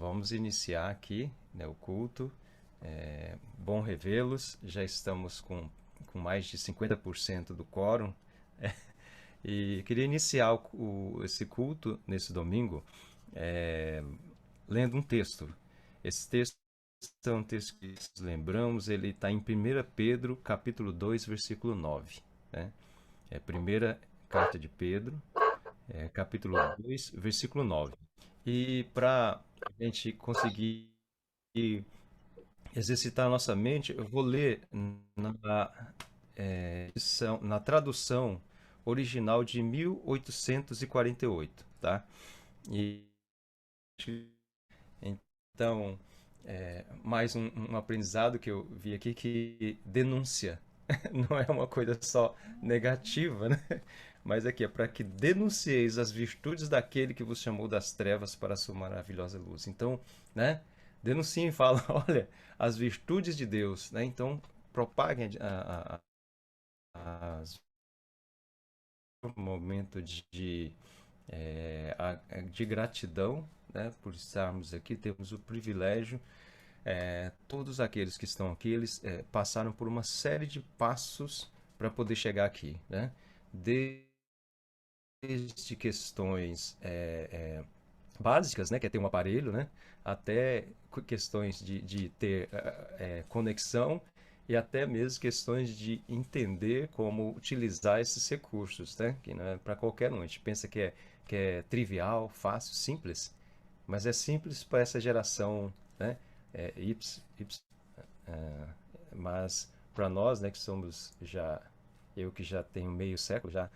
vamos iniciar aqui, né, o culto. Bom revê-los. Já estamos com mais de 50% do quórum. E queria iniciar esse culto nesse domingo é, lendo um texto. Esse texto é um texto que lembramos, ele está em 1 Pedro, capítulo 2, versículo 9. Né? É a primeira carta de Pedro, capítulo 2, versículo 9. E para a gente conseguir exercitar a nossa mente, eu vou ler na tradução original de 1848, tá? E então, mais um aprendizado que eu vi aqui que denúncia não é uma coisa só negativa, né? Mas aqui é para que denuncieis as virtudes daquele que vos chamou das trevas para a sua maravilhosa luz. Então, né? Denunciem e falam, olha, as virtudes de Deus, né? Então, propaguem as momento de gratidão, né, por estarmos aqui, temos o privilégio. Todos aqueles que estão aqui, eles passaram por uma série de passos para poder chegar aqui, né? Desde questões básicas, né, que é ter um aparelho, né, até questões de ter conexão e até mesmo questões de entender como utilizar esses recursos, né, que não é para qualquer um. A gente pensa que é trivial, fácil, simples, mas é simples para essa geração, né, mas para nós, né, que somos já, eu que já tenho meio século, já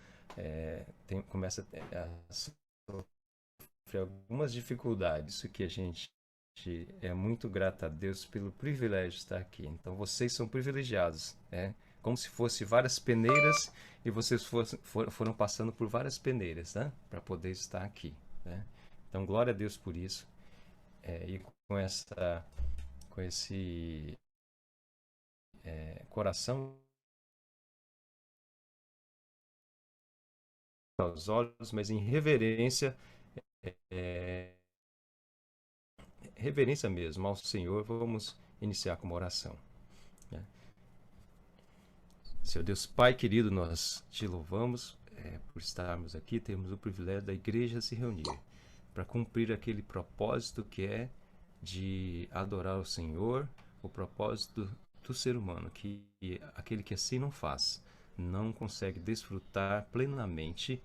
começa a sofrer algumas dificuldades, isso que a gente é muito grato a Deus pelo privilégio de estar aqui. Então vocês são privilegiados, né? Como se fosse várias peneiras e vocês foram passando por várias peneiras, né? Para poder estar aqui, né? Então glória a Deus por isso. E com esse coração aos olhos, mas em reverência, reverência mesmo ao Senhor, vamos iniciar com uma oração, né? Senhor Deus Pai querido, nós te louvamos por estarmos aqui, temos o privilégio da igreja se reunir para cumprir aquele propósito que é de adorar o Senhor, o propósito do ser humano, que aquele que assim não faz, não consegue desfrutar plenamente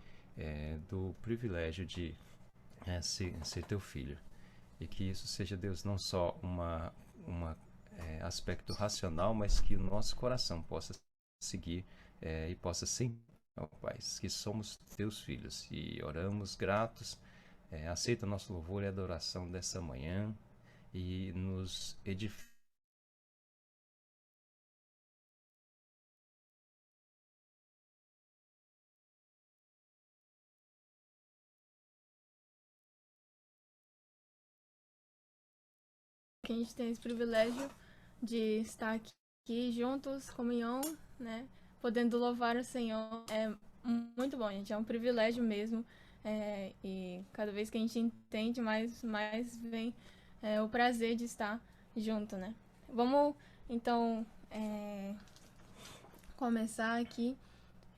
do privilégio de ser teu filho. E que isso seja, Deus, não só uma aspecto racional, mas que o nosso coração possa seguir e possa sempre, ó Pai, que somos teus filhos e oramos gratos. Aceita o nosso louvor e adoração dessa manhã e nos edifica. Que a gente tem esse privilégio de estar aqui juntos, comunhão, né? Podendo louvar o Senhor. É muito bom, gente. É um privilégio mesmo. E cada vez que a gente entende, mais vem o prazer de estar junto, né? Vamos, então, começar aqui.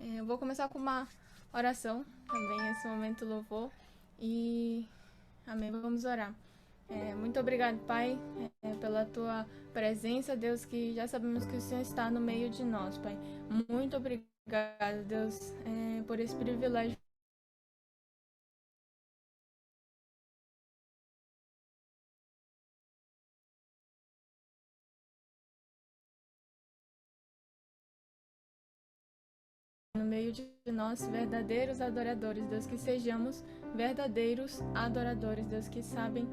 Eu vou começar com uma oração também, nesse momento louvor. E amém, vamos orar. Muito obrigado, Pai, pela tua presença, Deus, que já sabemos que o Senhor está no meio de nós, Pai. Muito obrigado, Deus, por esse privilégio. No meio de nós, verdadeiros adoradores, Deus, que sejamos verdadeiros adoradores, Deus, que sabem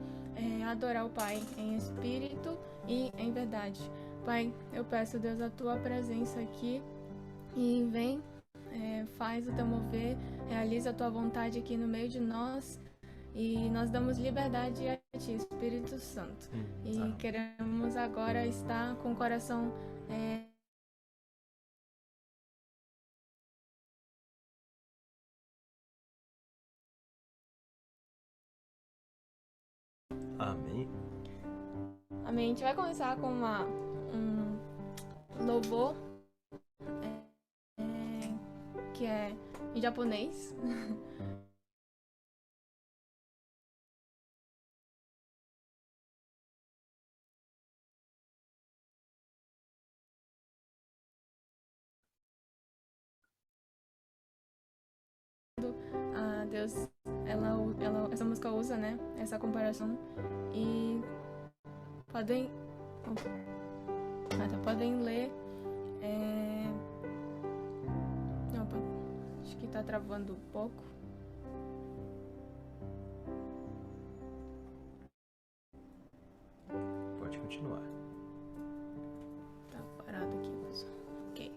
adorar o Pai em espírito e em verdade. Pai, eu peço, Deus, a tua presença aqui e vem, faz o teu mover, realiza a tua vontade aqui no meio de nós. E nós damos liberdade a Ti, Espírito Santo. E queremos agora estar com o coração Amém. Amém. A gente vai começar com um louvor que é em japonês. Deus, essa música usa, né, essa comparação e podem ler. Opa, acho que tá travando um pouco. Pode continuar. Tá parado aqui, pessoal. Ok.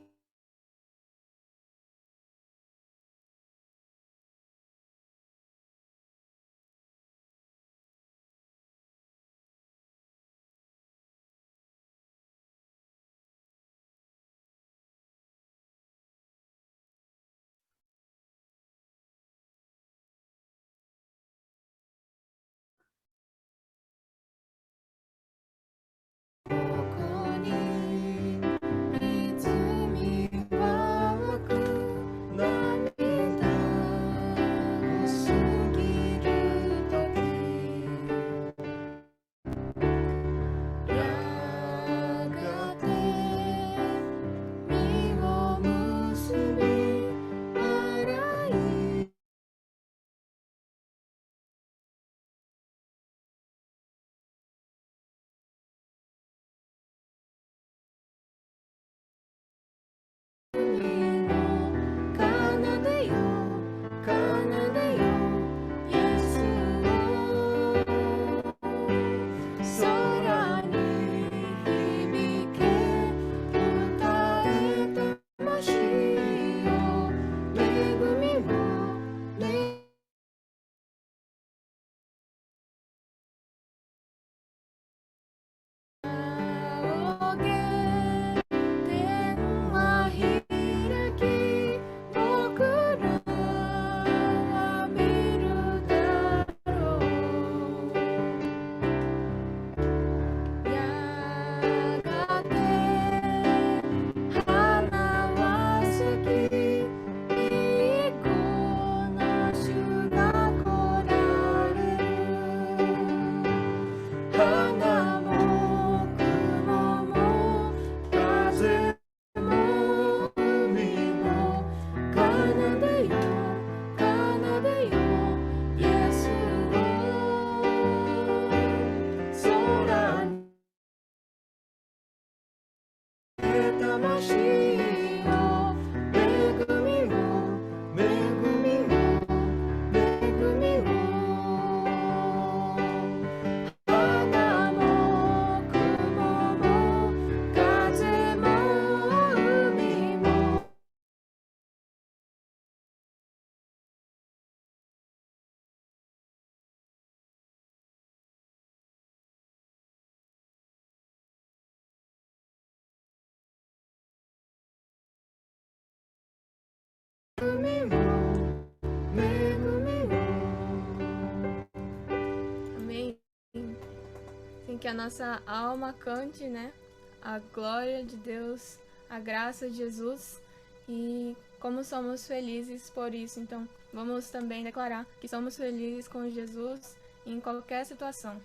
Amém. Assim que a nossa alma cante, né? A glória de Deus, a graça de Jesus e como somos felizes por isso. Então, vamos também declarar que somos felizes com Jesus em qualquer situação.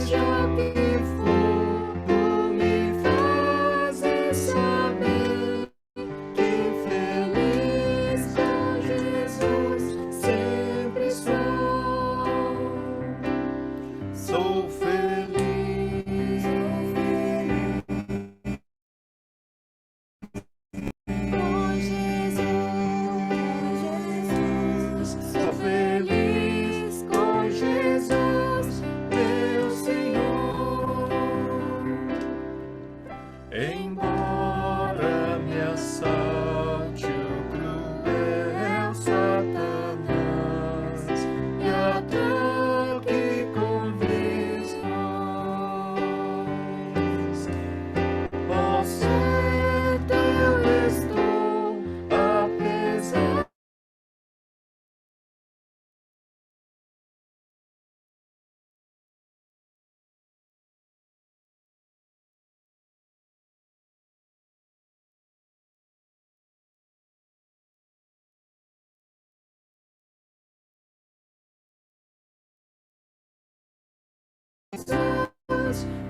Your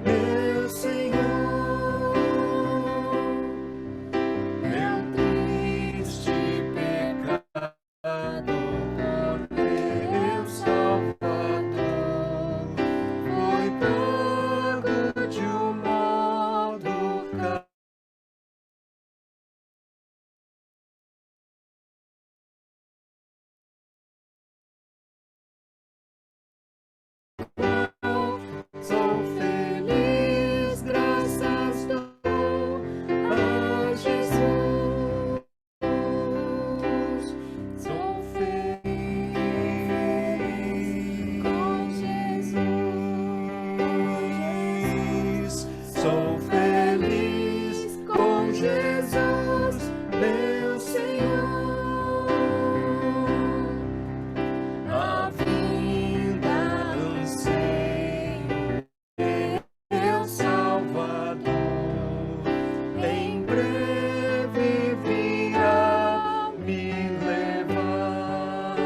meu Senhor, meu triste pecado por meu Salvador foi pago de um modo sou feliz, graças dou a Jesus. Sou feliz com Jesus. Sou feliz com Jesus, meu Senhor. A vinda anseio, meu Salvador, em breve virá me levar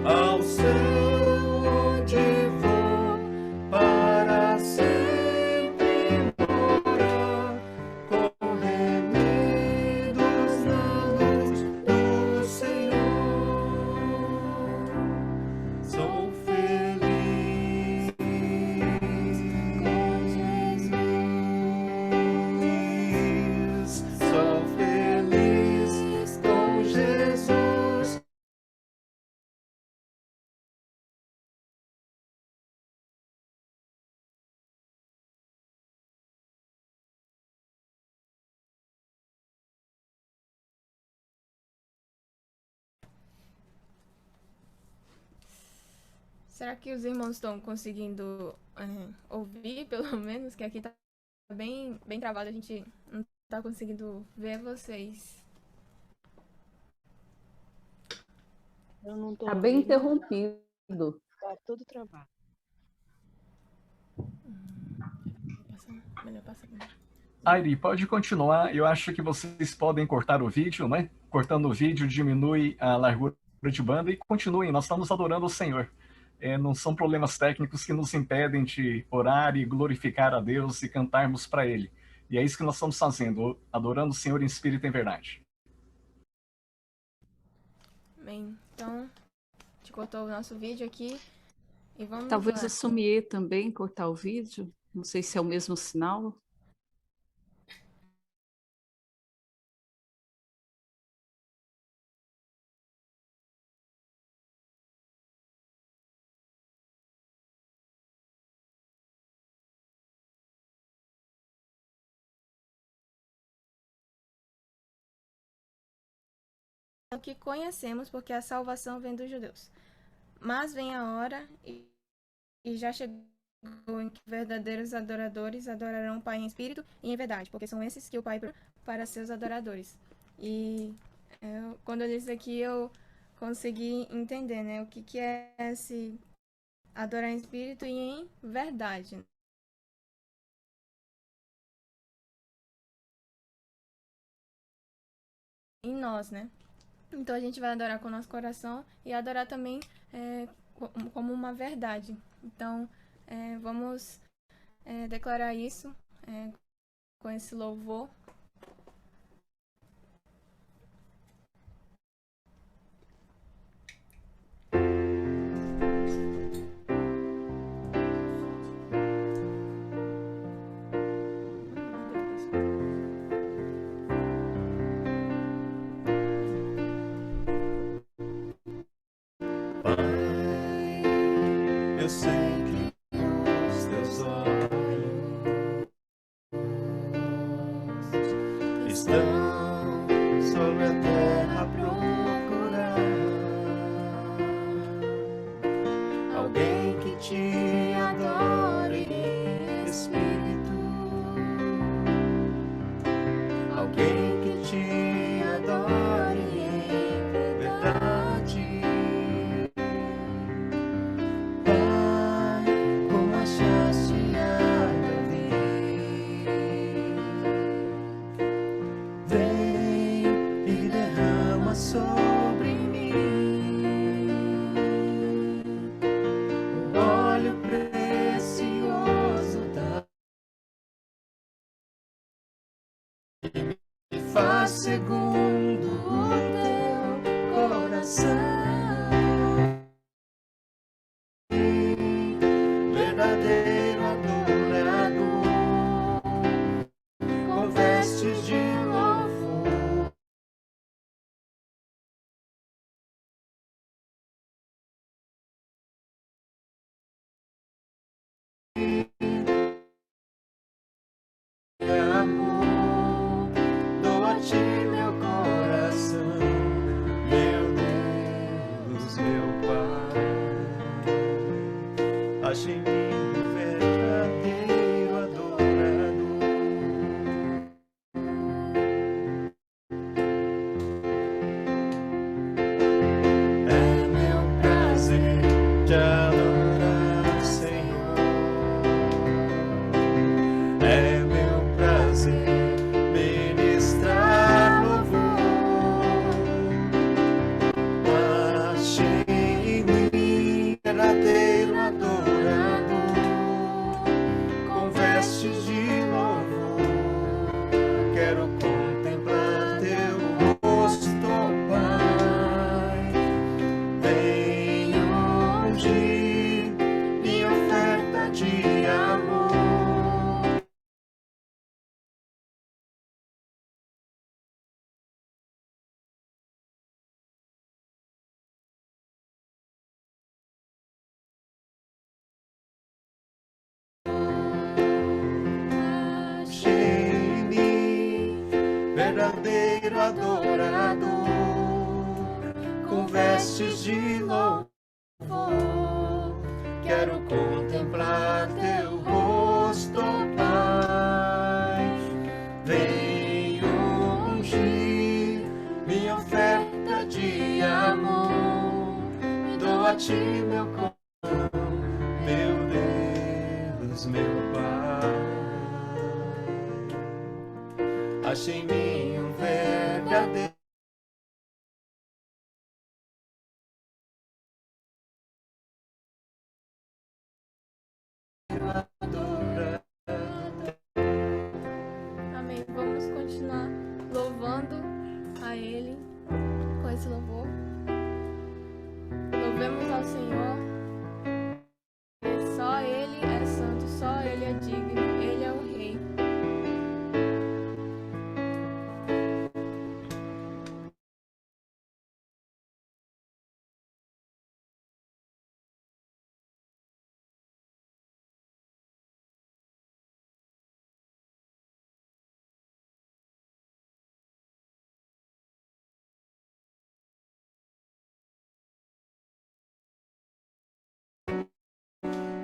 ao céu onde vou para sempre morar, com remidos na luz do Senhor. Sou feliz com Jesus. Sou feliz com Jesus. Será que os irmãos estão conseguindo ouvir, pelo menos? Que aqui tá bem travado, a gente não tá conseguindo ver vocês. Eu não tô Tá bem ouvindo, interrompido. tá tudo travado. Melhor passar. Airi, pode continuar. Eu acho que vocês podem cortar o vídeo, né? Cortando o vídeo diminui a largura de banda e continuem. Nós estamos adorando o Senhor. Não são problemas técnicos que nos impedem de orar e glorificar a Deus e cantarmos para Ele. E é isso que nós estamos fazendo, adorando o Senhor em espírito e em verdade. Bem, então, a gente cortou o nosso vídeo aqui e vamos Talvez lá. o Sumier também cortar o vídeo. Não sei se é o mesmo sinal. O que conhecemos, porque a salvação vem dos judeus. Mas vem a hora, e já chegou, em que verdadeiros adoradores adorarão o Pai em espírito e em verdade, porque são esses que o Pai para seus adoradores. E quando eu li isso aqui, eu consegui entender, né, o que é esse adorar em espírito e em verdade. Em nós, né? Então a gente vai adorar com o nosso coração e adorar também como uma verdade. Então vamos declarar isso com esse louvor. Eu sei que os teus olhos estão sobre a terra a procurar alguém que te adore em espírito, alguém que te adore em verdade. Sobre mim, o te adorar, Senhor. É meu prazer ministrar louvor. Achei em mim verdadeiro adorador, com vestes de louvor. Quero contemplar teu rosto, ó Pai. Venho de minha oferta de amor. Achei em mim verdadeiro adorador, com vestes de louvor. Quero contemplar teu rosto, ó Pai. Venho ungir minha oferta de amor. Dou a ti meu coração, meu Deus, meu Pai. Achei em mim um verdadeiro adorador. Amém. Vamos continuar louvando a Ele com esse louvor. Louvemos ao Senhor. Só Ele é santo, só Ele é digno, Ele é o Rei.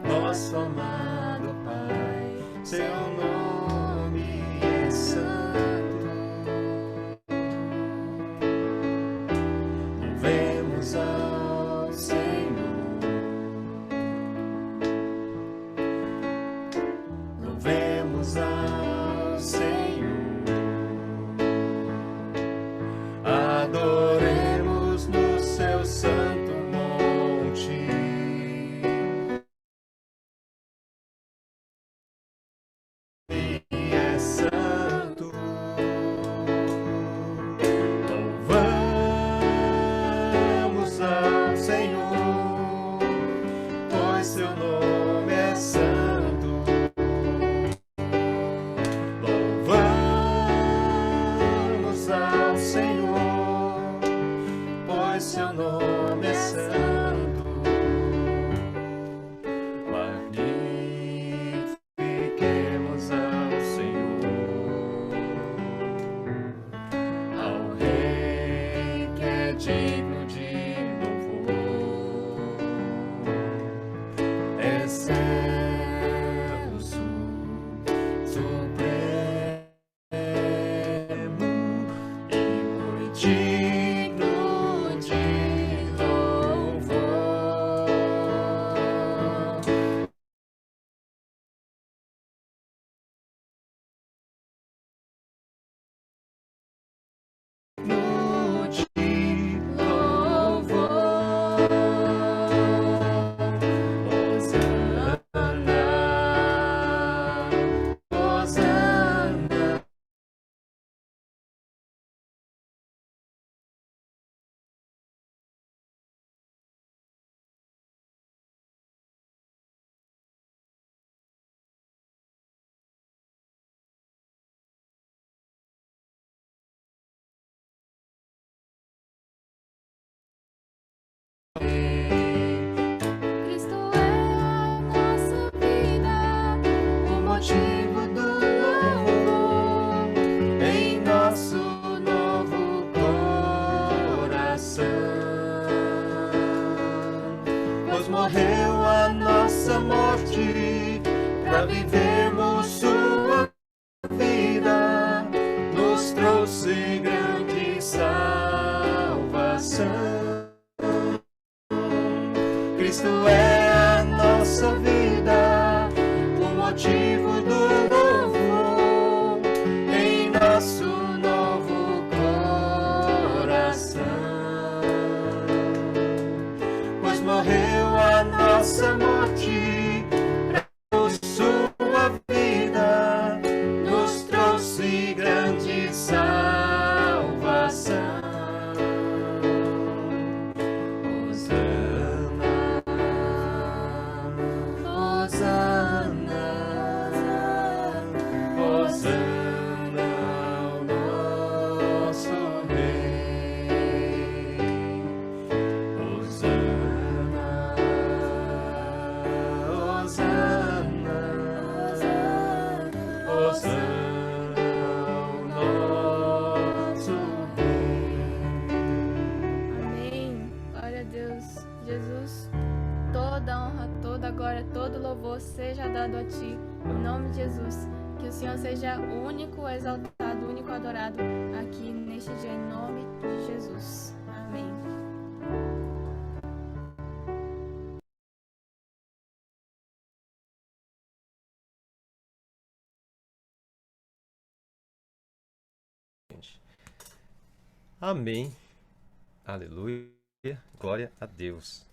Nosso amado Pai, seu nome é santo. Louvemos ao Senhor. Louvemos ao Senhor. Adoremos no seu santo monte. É santo. Louvamos ao Senhor, pois seu nome é santo. Louvamos ao Senhor, pois seu nome é santo. Magnifiquemos ao Senhor, ao Rei que é digno de louvor. Excelso, supremo e muito digno de louvor. No de louvor. Hosana, Hosana. Cristo é a nossa vida, o motivo do louvor em nosso novo coração. Pois morreu a nossa morte para vivermos sua vida, nos trouxe grande salvação. Cristo é a nossa vida, o motivo do louvor em nosso novo coração. Pois morreu a nossa morte, por sua vida nos trouxe grande salvação. Seja dado a ti, em nome de Jesus, que o Senhor seja o único exaltado, o único adorado aqui neste dia, em nome de Jesus. Amém. Amém. Aleluia. Glória a Deus.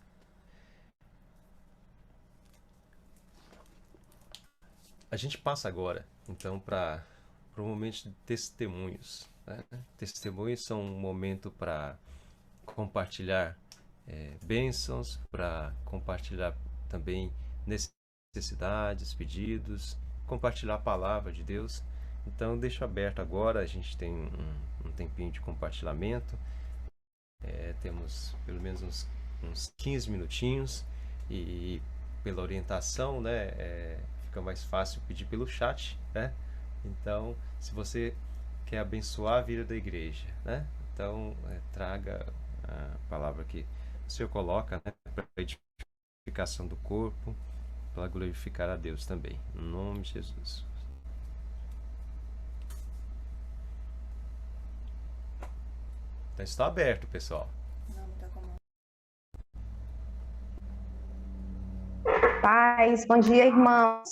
A gente passa agora, então, para o momento de testemunhos. Né? Testemunhos são um momento para compartilhar bênçãos, para compartilhar também necessidades, pedidos, compartilhar a palavra de Deus. Então, deixo aberto agora, a gente tem um tempinho de compartilhamento. Temos pelo menos uns 15 minutinhos e pela orientação, né? Fica mais fácil pedir pelo chat, né? Então, se você quer abençoar a vida da igreja, né? Então, traga a palavra que o Senhor coloca, né? Para a edificação do corpo, para glorificar a Deus também. Em nome de Jesus. Então, está aberto, pessoal. Paz, bom dia, irmãos.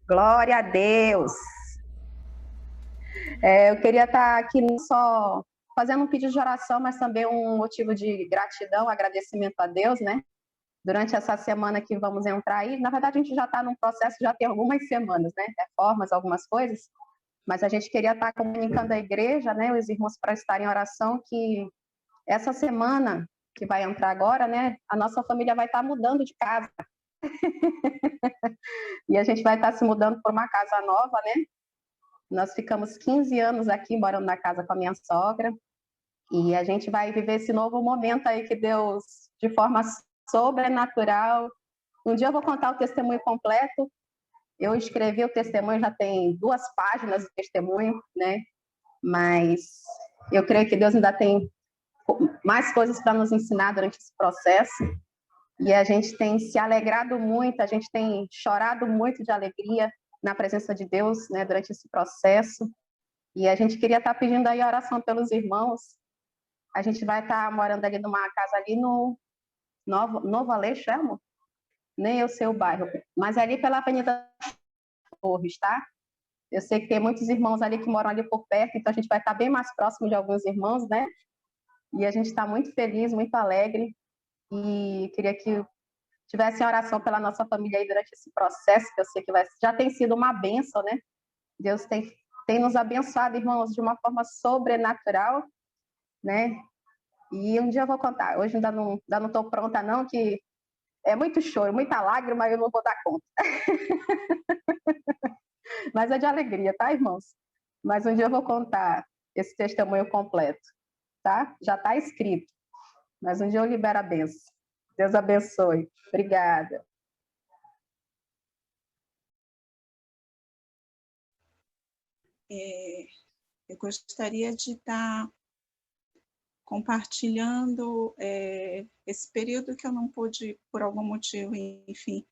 Glória a Deus. Eu queria estar aqui não só fazendo um pedido de oração, mas também um motivo de gratidão, agradecimento a Deus, né? Durante essa semana que vamos entrar aí, na verdade a gente já está num processo, já tem algumas semanas, né? Reformas, algumas coisas, mas a gente queria estar comunicando à igreja, né? Os irmãos para estarem em oração, que essa semana que vai entrar agora, né? A nossa família vai estar mudando de casa. E a gente vai estar se mudando para uma casa nova, né? Nós ficamos 15 anos aqui morando na casa com a minha sogra e a gente vai viver esse novo momento aí que Deus, de forma sobrenatural. Um dia eu vou contar o testemunho completo. Eu escrevi o testemunho, já tem 2 páginas de testemunho, né? Mas eu creio que Deus ainda tem mais coisas para nos ensinar durante esse processo. E a gente tem se alegrado muito, a gente tem chorado muito de alegria na presença de Deus, né, durante esse processo. E a gente queria estar pedindo aí oração pelos irmãos. A gente vai estar morando ali numa casa ali no Novo Aleixo, amor? Nem eu sei o bairro, mas ali pela Avenida Torres, tá? Eu sei que tem muitos irmãos ali que moram ali por perto, então a gente vai estar bem mais próximo de alguns irmãos, né? E a gente está muito feliz, muito alegre. E queria que tivessem oração pela nossa família aí durante esse processo, que eu sei que já tem sido uma bênção, né? Deus tem nos abençoado, irmãos, de uma forma sobrenatural, né? E um dia eu vou contar. Hoje ainda não estou pronta, não, que é muito choro, muita lágrima, eu não vou dar conta. Mas é de alegria, tá, irmãos? Mas um dia eu vou contar esse testemunho completo, tá? Já está escrito. Mas um dia eu libero a bênção. Deus abençoe. Obrigada. Eu gostaria de estar compartilhando esse período que eu não pude, por algum motivo, enfim,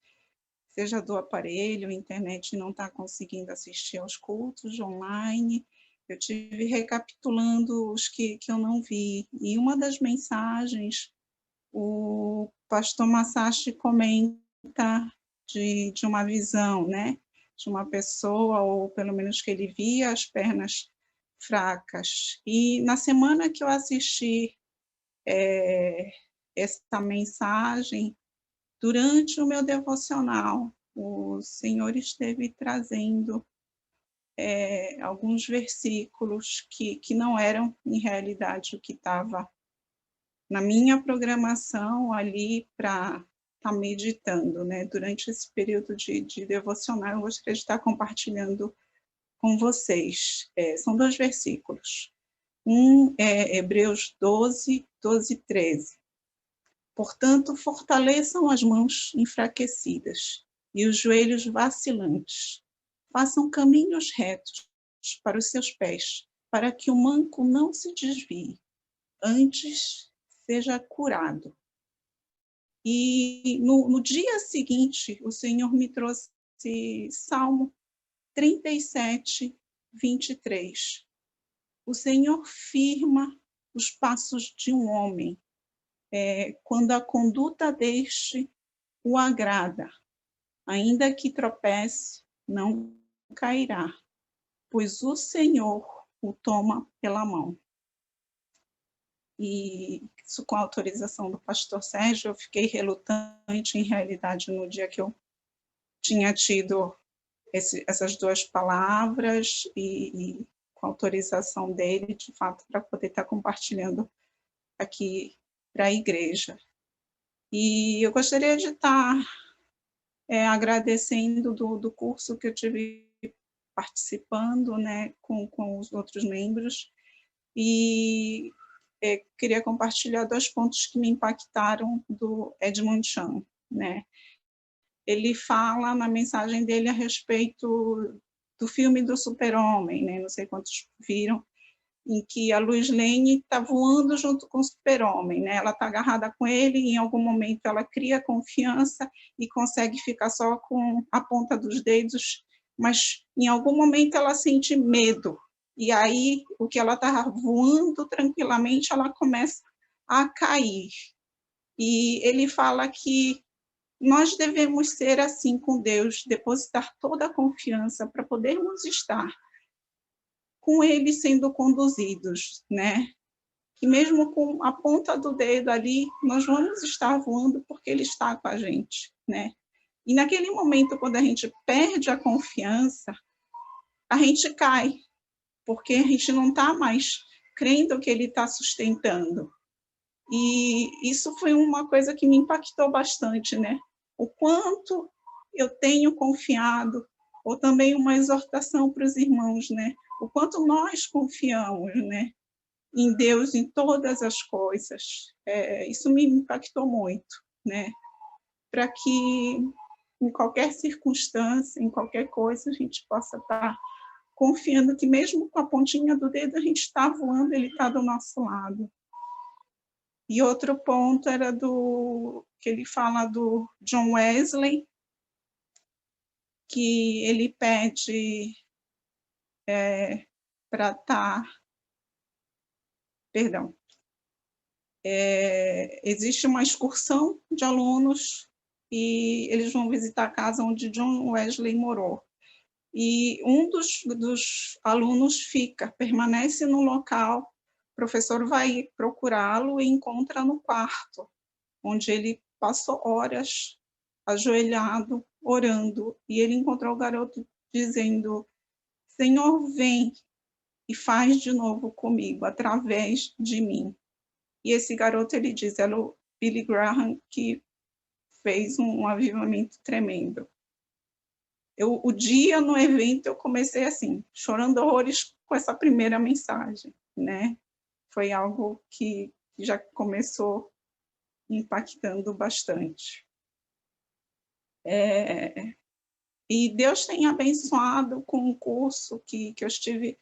seja do aparelho, a internet não está conseguindo assistir aos cultos online. Eu tive recapitulando os que eu não vi. E uma das mensagens, o pastor Masashi comenta de uma visão, né? De uma pessoa, ou pelo menos que ele via as pernas fracas. E na semana que eu assisti esta mensagem, durante o meu devocional, o Senhor esteve trazendo alguns versículos que não eram, em realidade, o que estava na minha programação ali para estar meditando, né? Durante esse período de devocional, eu gostaria de estar compartilhando com vocês. São 2 versículos. Um é Hebreus 12, 13. Portanto, fortaleçam as mãos enfraquecidas e os joelhos vacilantes. Façam caminhos retos para os seus pés, para que o manco não se desvie, antes seja curado. E no dia seguinte, o Senhor me trouxe Salmo 37, 23. O Senhor firma os passos de um homem, quando a conduta deste o agrada. Ainda que tropece, não cairá, pois o Senhor o toma pela mão. E isso, com a autorização do pastor Sérgio, eu fiquei relutante, em realidade, no dia que eu tinha tido essas 2 palavras, e com a autorização dele, de fato, para poder estar compartilhando aqui para a igreja. E eu gostaria de estar agradecendo do curso que eu tive participando, né, com os outros membros, e queria compartilhar 2 pontos que me impactaram do Edmund Chan, né? Ele fala na mensagem dele a respeito do filme do Super-Homem, né? Não sei quantos viram, em que a Lois Lane está voando junto com o Super-Homem, né? Ela está agarrada com ele, e em algum momento ela cria confiança e consegue ficar só com a ponta dos dedos, mas em algum momento ela sente medo, e aí o que ela está voando tranquilamente, ela começa a cair. E ele fala que nós devemos ser assim com Deus, depositar toda a confiança para podermos estar com Ele sendo conduzidos, né? Que mesmo com a ponta do dedo ali, nós vamos estar voando porque Ele está com a gente, né? E naquele momento, quando a gente perde a confiança, a gente cai, porque a gente não está mais crendo que Ele está sustentando. E isso foi uma coisa que me impactou bastante, né? O quanto eu tenho confiado, ou também uma exortação para os irmãos, né? O quanto nós confiamos, né, em Deus em todas as coisas. Isso me impactou muito, né? Para que em qualquer circunstância, em qualquer coisa, a gente possa estar confiando que mesmo com a pontinha do dedo a gente está voando, Ele está do nosso lado. E outro ponto era que ele fala do John Wesley, que ele pede para estar... Perdão. Existe uma excursão de alunos e eles vão visitar a casa onde John Wesley morou. E um dos alunos permanece no local, o professor vai procurá-lo e encontra no quarto, onde ele passou horas ajoelhado, orando, e ele encontrou o garoto dizendo: Senhor, vem e faz de novo comigo, através de mim. E esse garoto, ele diz, era o Billy Graham, que fez um avivamento tremendo. O dia no evento, eu comecei assim, chorando horrores com essa primeira mensagem, né? Foi algo que já começou impactando bastante. E Deus tem abençoado com um curso que eu estive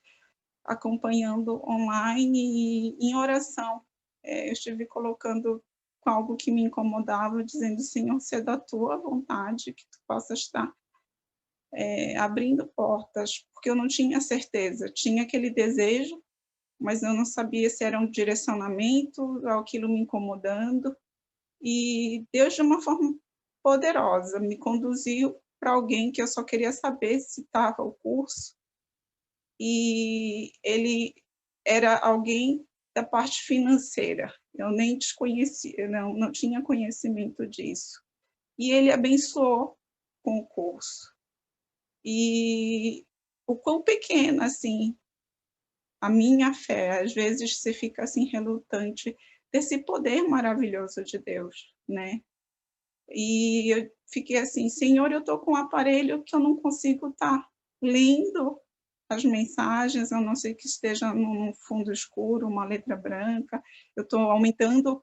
acompanhando online e em oração. Eu estive colocando com algo que me incomodava, dizendo: Senhor, se é da tua vontade, que tu possa estar abrindo portas, porque eu não tinha certeza. Tinha aquele desejo, mas eu não sabia se era um direcionamento, aquilo me incomodando. E Deus, de uma forma poderosa, me conduziu para alguém que eu só queria saber se estava o curso, e ele era alguém da parte financeira. Eu nem desconhecia, eu não tinha conhecimento disso. E ele abençoou com o curso. E o quão pequena, assim, a minha fé, às vezes você fica assim relutante desse poder maravilhoso de Deus, né? E eu fiquei assim, Senhor, eu estou com um aparelho que eu não consigo estar lendo as mensagens, a não ser que esteja num fundo escuro, uma letra branca. Eu estou aumentando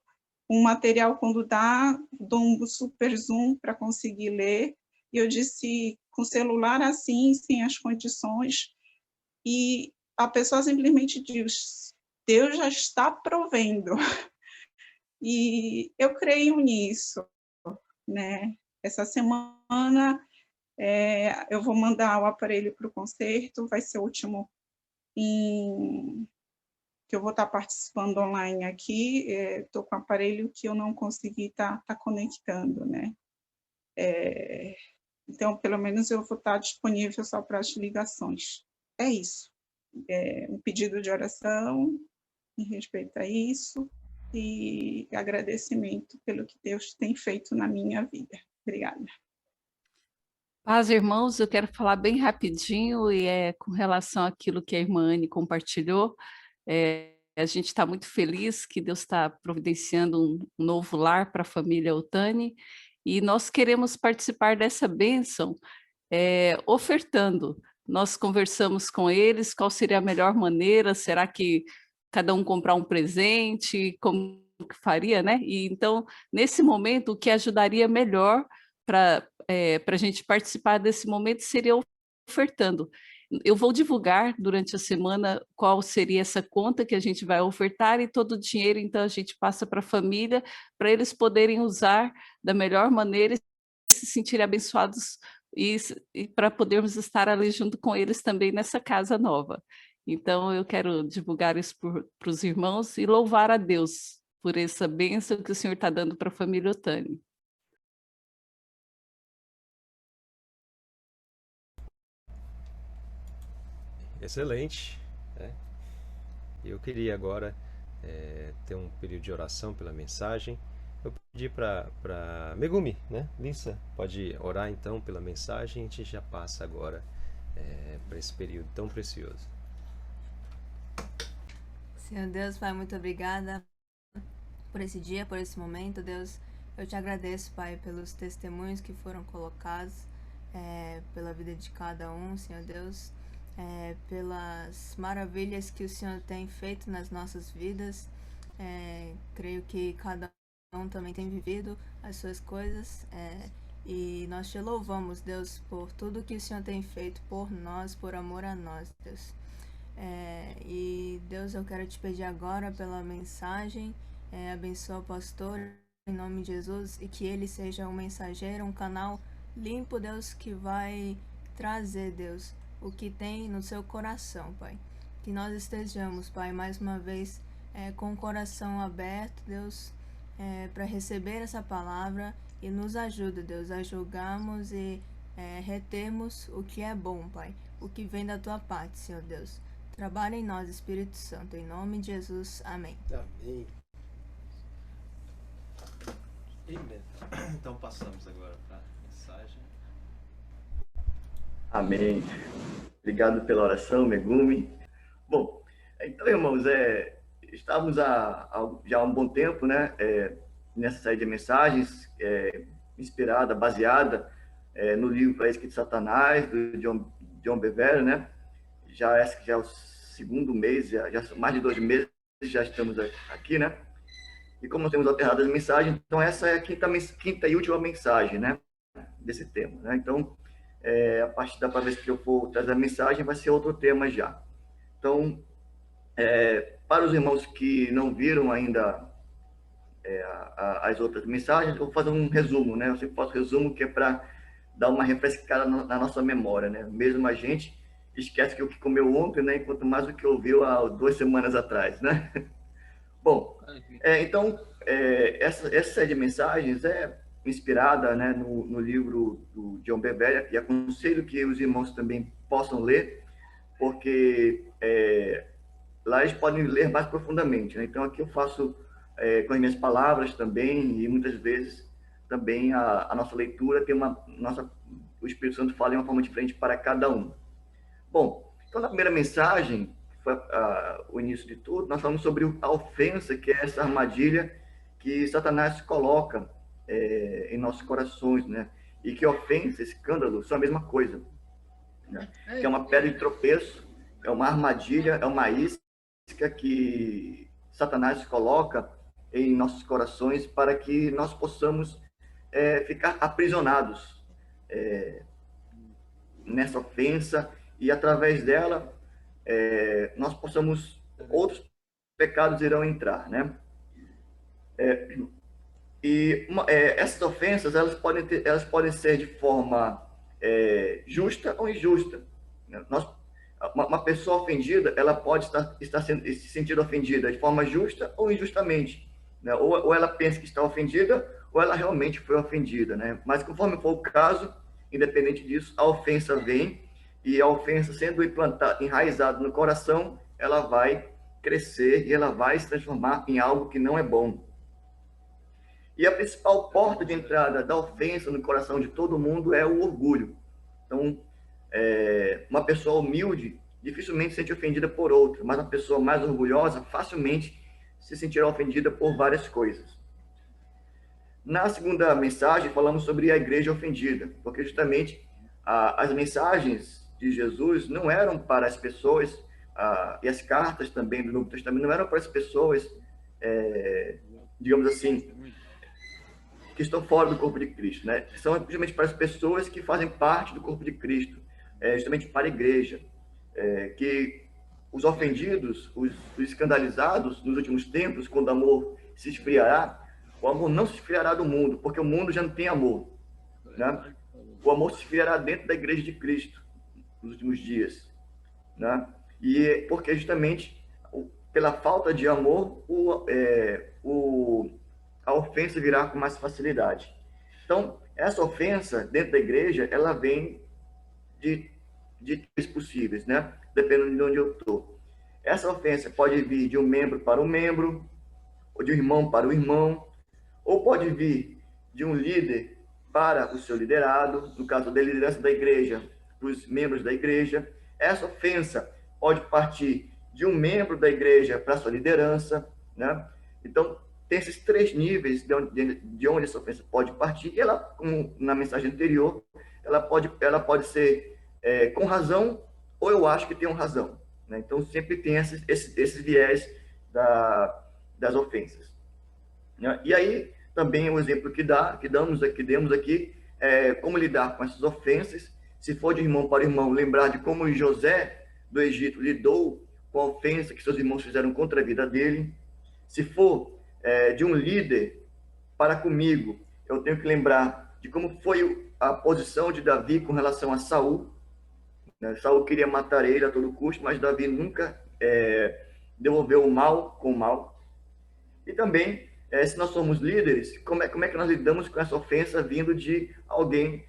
um material quando dá, dou um super zoom para conseguir ler. E eu disse, com celular assim, sem as condições. E a pessoa simplesmente diz, Deus já está provendo. E eu creio nisso, né? Essa semana eu vou mandar o aparelho para o concerto, vai ser o último que eu vou estar participando online aqui. Estou com um aparelho que eu não consegui estar conectando, né? Então, pelo menos eu vou estar disponível só para as ligações. É isso. Um pedido de oração em respeito a isso e agradecimento pelo que Deus tem feito na minha vida. Obrigada. Paz, irmãos, eu quero falar bem rapidinho e com relação àquilo que a irmã Anne compartilhou. A gente está muito feliz que Deus está providenciando um novo lar para a família Otani e nós queremos participar dessa bênção ofertando. Nós conversamos com eles qual seria a melhor maneira, será que cada um comprar um presente, como que faria, né? E então, nesse momento, o que ajudaria melhor para a gente participar desse momento seria ofertando. Eu vou divulgar durante a semana qual seria essa conta que a gente vai ofertar e todo o dinheiro, então, a gente passa para a família, para eles poderem usar da melhor maneira e se sentirem abençoados e para podermos estar ali junto com eles também nessa casa nova. Então, eu quero divulgar isso para os irmãos e louvar a Deus por essa bênção que o Senhor está dando para a família Otani. Excelente, né? Eu queria agora ter um período de oração pela mensagem. Eu pedi para Megumi, né? Lissa, pode orar então pela mensagem e a gente já passa agora para esse período tão precioso. Senhor Deus, Pai, muito obrigada por esse dia, por esse momento, Deus. Eu te agradeço, Pai, pelos testemunhos que foram colocados, pela vida de cada um, Senhor Deus, pelas maravilhas que o Senhor tem feito nas nossas vidas. Creio que cada um também tem vivido as suas coisas, e nós te louvamos, Deus, por tudo que o Senhor tem feito por nós, por amor a nós, Deus. E Deus, eu quero te pedir agora pela mensagem, abençoa o pastor em nome de Jesus e que ele seja um mensageiro, um canal limpo, Deus, que vai trazer, Deus, o que tem no seu coração, Pai. Que nós estejamos, Pai, mais uma vez com o coração aberto, Deus, para receber essa palavra e nos ajuda, Deus, a julgarmos e retermos o que é bom, Pai, o que vem da tua parte, Senhor Deus. Trabalha em nós, Espírito Santo, em nome de Jesus. Amém. Amém. Então passamos agora para a mensagem. Amém. Obrigado pela oração, Megumi. Bom, então, irmãos, estamos já há um bom tempo, né, nessa série de mensagens inspirada, baseada no livro Para a Escrita de Satanás, do John Bevere, né? Já é o segundo mês, já mais de 2 meses já estamos aqui, né? E como nós temos alternado as mensagens, então essa é a quinta e última mensagem, né? Desse tema, né? Então, a partir da vez que eu for trazer a mensagem, vai ser outro tema já. Então, para os irmãos que não viram ainda as outras mensagens, eu vou fazer um resumo, né? Eu sempre faço resumo que é para dar uma refrescada na nossa memória, né? Mesmo a gente esquece o que comeu ontem, né? Enquanto mais o que ouviu há 2 semanas atrás, né? Bom, então, essa série de mensagens é inspirada, né, no livro do John Bevere, e aconselho que os irmãos também possam ler, porque lá eles podem ler mais profundamente, né? Então aqui eu faço com as minhas palavras também, e muitas vezes também a nossa leitura tem o Espírito Santo fala de uma forma diferente para cada um. Bom, então na primeira mensagem, que foi o início de tudo, nós falamos sobre a ofensa, que é essa armadilha que Satanás coloca em nossos corações, né? E que ofensa, escândalo, são a mesma coisa, né? Que é uma pedra de tropeço, é uma armadilha, é uma isca que Satanás coloca em nossos corações para que nós possamos ficar aprisionados nessa ofensa, e através dela nós possamos, outros pecados irão entrar, né? Essas ofensas, elas podem ser de forma justa ou injusta, né? Uma pessoa ofendida, ela pode estar se sentindo ofendida de forma justa ou injustamente, né? Ou ela pensa que está ofendida, ou ela realmente foi ofendida, né? Mas conforme for o caso, independente disso, a ofensa vem, e a ofensa sendo implantada, enraizada no coração, ela vai crescer e ela vai se transformar em algo que não é bom. E a principal porta de entrada da ofensa no coração de todo mundo é o orgulho. Então, uma pessoa humilde dificilmente se sente ofendida por outra, mas uma pessoa mais orgulhosa facilmente se sentirá ofendida por várias coisas. Na segunda mensagem, falamos sobre a igreja ofendida, porque justamente as mensagens de Jesus não eram para as pessoas, e as cartas também do Novo Testamento não eram para as pessoas, digamos assim, que estão fora do corpo de Cristo, né? São justamente para as pessoas que fazem parte do corpo de Cristo, justamente para a igreja, que os ofendidos, os escandalizados nos últimos tempos, quando o amor se esfriará, o amor não se esfriará do mundo, porque o mundo já não tem amor, né? O amor se esfriará dentro da igreja de Cristo nos últimos dias, né? E porque justamente pela falta de amor, a ofensa virá com mais facilidade. Então, essa ofensa dentro da igreja, ela vem de três possíveis, né? Dependendo de onde eu estou. Essa ofensa pode vir de um membro para um membro, ou de um irmão para o irmão, ou pode vir de um líder para o seu liderado, no caso da liderança da igreja, para os membros da igreja. Essa ofensa pode partir de um membro da igreja para a sua liderança, né? Então, tem esses três níveis de onde essa ofensa pode partir, e ela, como na mensagem anterior, ela pode ser com razão, ou eu acho que tem razão, né? Então, sempre tem esses viés das ofensas, né? E aí, também o exemplo que demos aqui, como lidar com essas ofensas. Se for de irmão para irmão, lembrar de como José do Egito lidou com a ofensa que seus irmãos fizeram contra a vida dele. Se for de um líder para comigo, eu tenho que lembrar de como foi a posição de Davi com relação a Saul, né? Saul queria matar ele a todo custo, mas Davi nunca devolveu o mal com o mal. E também, se nós somos líderes, como é que nós lidamos com essa ofensa vindo de alguém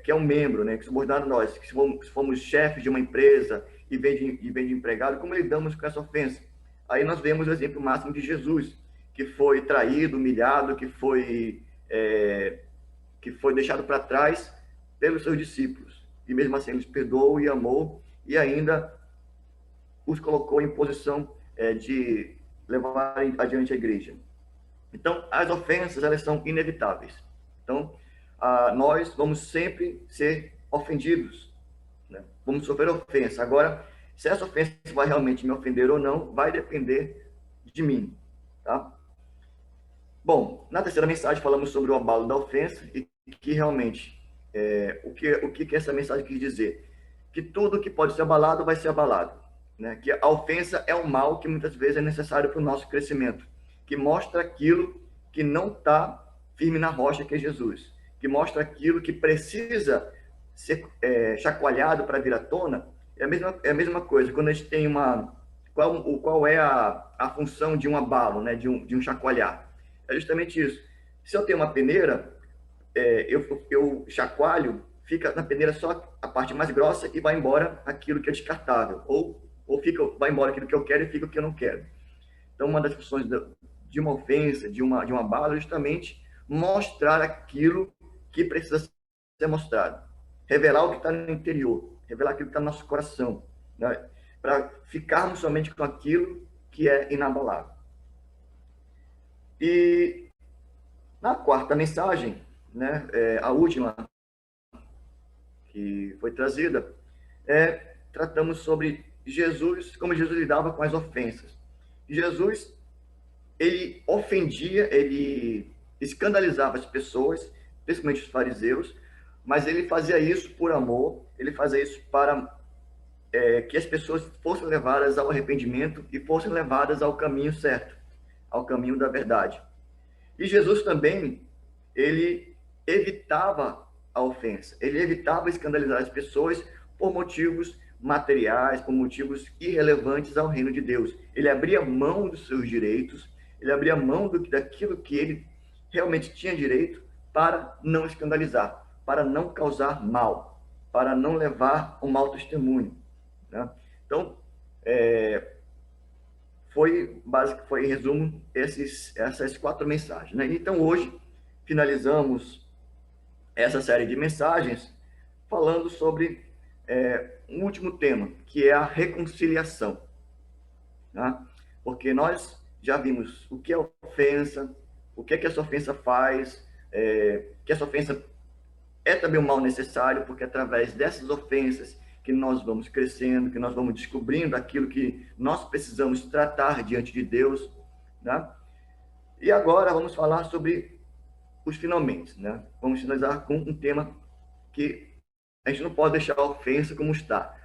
que é um membro, né, que é subordinado a nós, que se formos chefes de uma empresa e vem de empregado, como lidamos com essa ofensa? Aí nós vemos o exemplo máximo de Jesus, que foi traído, humilhado, que foi deixado para trás pelos seus discípulos. E mesmo assim eles perdoou e amou, e ainda os colocou em posição de levar adiante a igreja. Então, as ofensas, elas são inevitáveis. Então, nós vamos sempre ser ofendidos, né? Vamos sofrer ofensa. Agora, se essa ofensa vai realmente me ofender ou não, vai depender de mim, tá? Bom, na terceira mensagem falamos sobre o abalo da ofensa e que realmente, o que essa mensagem quis dizer? Que tudo que pode ser abalado vai ser abalado, né? Que a ofensa é um mal que muitas vezes é necessário para o nosso crescimento, que mostra aquilo que não está firme na rocha, que é Jesus, que mostra aquilo que precisa ser chacoalhado para vir à tona. É a mesma coisa, quando a gente tem uma qual é a função de um abalo, né? de um chacoalhar. É justamente isso. Se eu tenho uma peneira, eu chacoalho, fica na peneira só a parte mais grossa e vai embora aquilo que é descartável. Ou vai embora aquilo que eu quero e fica o que eu não quero. Então, uma das funções de uma ofensa, de uma abalo, é justamente mostrar aquilo que precisa ser mostrado. Revelar o que está no interior, revelar aquilo que está no nosso coração, né? Para ficarmos somente com aquilo que é inabalável. E na quarta mensagem, né, a última que foi trazida, tratamos sobre Jesus, como Jesus lidava com as ofensas. Jesus, ele ofendia, ele escandalizava as pessoas, principalmente os fariseus, mas ele fazia isso por amor, ele fazia isso para que as pessoas fossem levadas ao arrependimento e fossem levadas ao caminho certo, ao caminho da verdade. E Jesus também, ele evitava a ofensa, ele evitava escandalizar as pessoas por motivos materiais, por motivos irrelevantes ao reino de Deus. Ele abria mão dos seus direitos, ele abria mão daquilo que ele realmente tinha direito para não escandalizar, para não causar mal, para não levar um mau testemunho, né? Então, foi em resumo essas 4 mensagens, né? Então, hoje finalizamos essa série de mensagens falando sobre um último tema, que é a reconciliação, né? Porque nós já vimos o que é ofensa, o que é que essa ofensa faz, que essa ofensa é também um mal necessário, porque através dessas ofensas que nós vamos crescendo, que nós vamos descobrindo aquilo que nós precisamos tratar diante de Deus, né? E agora vamos falar sobre os finalmente, né? Vamos finalizar com um tema que a gente não pode deixar a ofensa como está.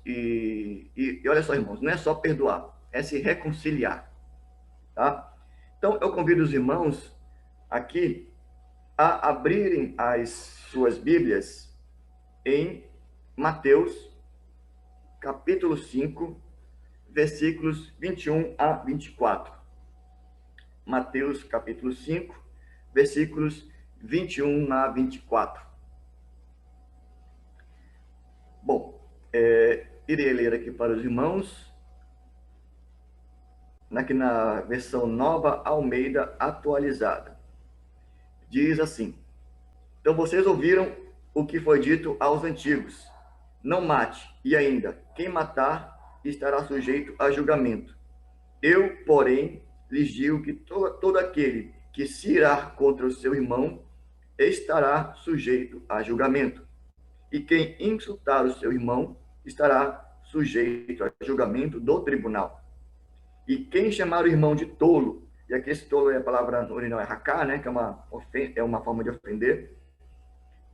E olha só, irmãos, não é só perdoar, é se reconciliar, tá? Então, eu convido os irmãos aqui a abrirem as suas Bíblias em Mateus, capítulo 5, versículos 21 a 24. Mateus, capítulo 5, versículos 21 a 24. Bom, irei ler aqui para os irmãos, aqui na versão Nova Almeida atualizada. Diz assim: então vocês ouviram o que foi dito aos antigos: não mate, e ainda, quem matar estará sujeito a julgamento. Eu, porém, lhes digo que todo aquele que se irá contra o seu irmão estará sujeito a julgamento. E quem insultar o seu irmão estará sujeito a julgamento do tribunal. E quem chamar o irmão de tolo, e aqui esse tolo, a palavra no original é raká, né, que é uma forma de ofender,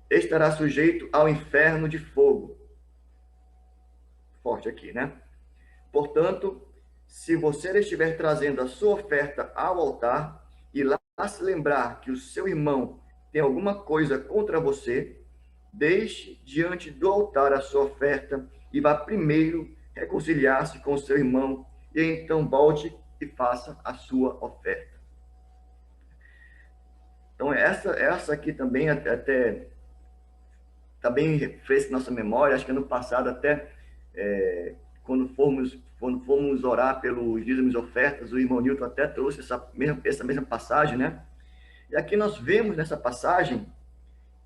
estará sujeito ao inferno de fogo. Forte aqui, né? Portanto, se você estiver trazendo a sua oferta ao altar e lá se lembrar que o seu irmão tem alguma coisa contra você, deixe diante do altar a sua oferta e vá primeiro reconciliar-se com o seu irmão, e então volte e faça a sua oferta. Então, essa aqui também até está bem fresca na nossa memória. Acho que ano passado até, quando fomos orar pelos dízimos e ofertas, o irmão Newton até trouxe essa mesma passagem, né? E aqui nós vemos nessa passagem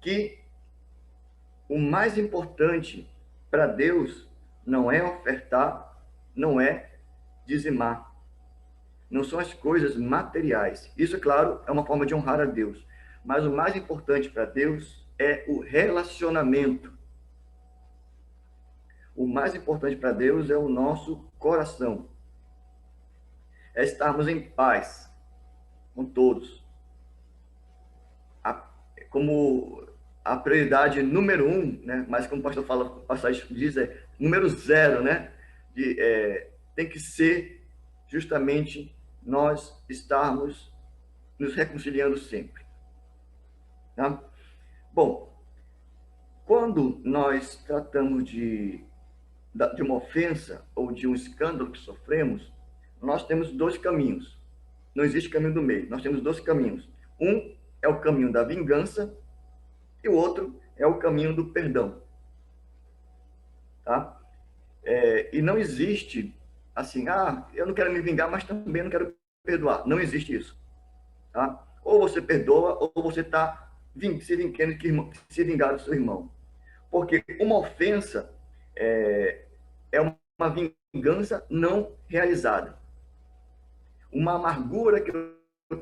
que o mais importante para Deus não é ofertar, não é dizimar. Não são as coisas materiais. Isso, claro, é uma forma de honrar a Deus. Mas o mais importante para Deus é o relacionamento. O mais importante para Deus é o nosso coração. É estarmos em paz com todos. Como a prioridade número 1, né? Mas como o pastor fala, o passagem diz, número 0, né? Tem que ser justamente nós estarmos nos reconciliando sempre. Tá? Bom, quando nós tratamos de uma ofensa ou de um escândalo que sofremos, nós temos dois caminhos. Não existe caminho do meio. Nós temos dois caminhos. Um é o caminho da vingança e o outro é o caminho do perdão. Tá? E não existe assim, eu não quero me vingar, mas também não quero perdoar. Não existe isso. Tá? Ou você perdoa, ou você está se vingar do seu irmão. Porque uma ofensa é uma vingança não realizada. Uma amargura que eu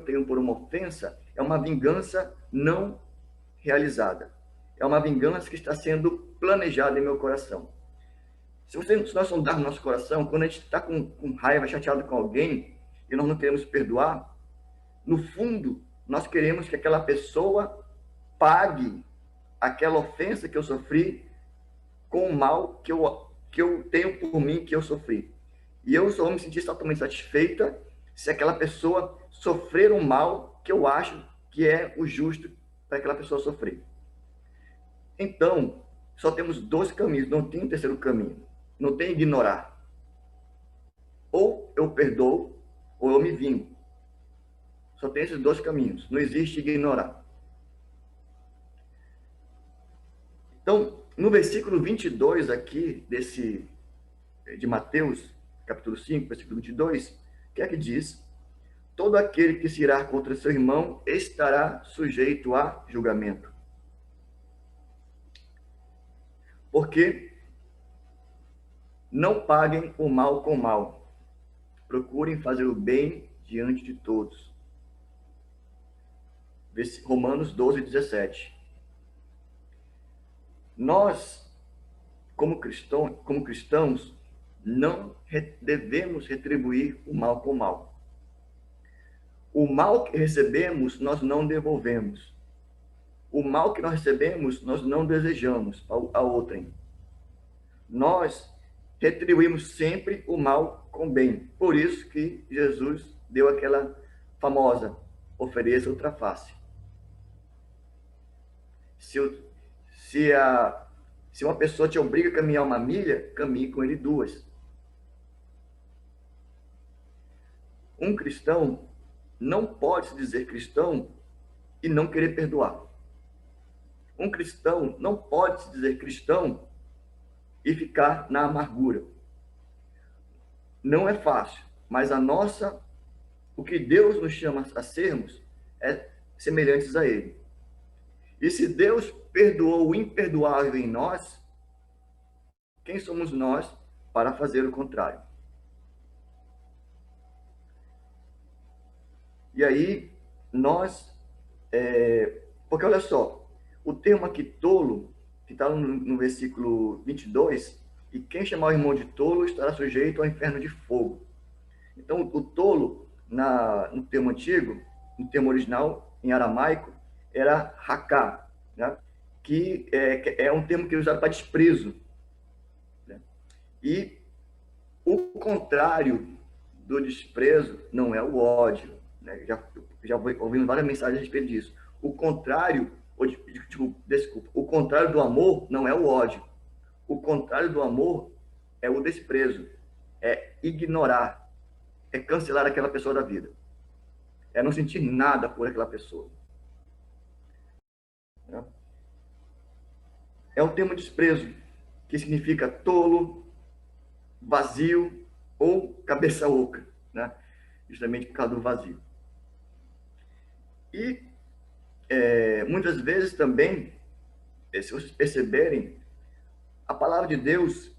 tenho por uma ofensa é uma vingança não realizada. É uma vingança que está sendo planejada em meu coração. Se nós sondarmos nosso coração, quando a gente está com raiva, chateado com alguém, e nós não queremos perdoar, no fundo, nós queremos que aquela pessoa pague aquela ofensa que eu sofri com o mal que eu tenho por mim, que eu sofri. E eu só vou me sentir totalmente satisfeita se aquela pessoa sofrer o mal que eu acho que é o justo para aquela pessoa sofrer. Então, só temos dois caminhos, não tem um terceiro caminho. Não tem ignorar. Ou eu perdoo, ou eu me vingo. Só tem esses dois caminhos. Não existe ignorar. Então, no versículo 22 aqui, de Mateus, capítulo 5, versículo 22, o que é que diz? Todo aquele que se irá contra seu irmão estará sujeito a julgamento. Porque não paguem o mal com o mal. Procurem fazer o bem diante de todos. Romanos 12, 17. Nós, como cristãos, não devemos retribuir o mal com o mal. O mal que recebemos, nós não devolvemos. O mal que nós recebemos, nós não desejamos a outrem. Nós retribuímos sempre o mal com bem. Por isso que Jesus deu aquela famosa, ofereça outra face. Se uma pessoa te obriga a caminhar uma milha, caminhe com ele 2. Um cristão não pode se dizer cristão e não querer perdoar. Um cristão não pode se dizer cristão e ficar na amargura. Não é fácil, mas o que Deus nos chama a sermos é semelhantes a Ele. E se Deus perdoou o imperdoável em nós, quem somos nós para fazer o contrário? E aí, porque olha só, o termo aqui tolo, que está no versículo 22, e quem chamar o irmão de tolo estará sujeito ao inferno de fogo. Então, o tolo, no termo antigo, no termo original, em aramaico, era raká, né? Que é um termo que é usado para desprezo. Né? E o contrário do desprezo não é o ódio. Né? Já ouvi várias mensagens a respeito disso. O contrário, o contrário do amor não é o ódio. O contrário do amor é o desprezo. É ignorar. É cancelar aquela pessoa da vida. É não sentir nada por aquela pessoa. É um termo desprezo, que significa tolo, vazio ou cabeça oca, né? Justamente por causa do vazio. E muitas vezes também, se vocês perceberem, a palavra de Deus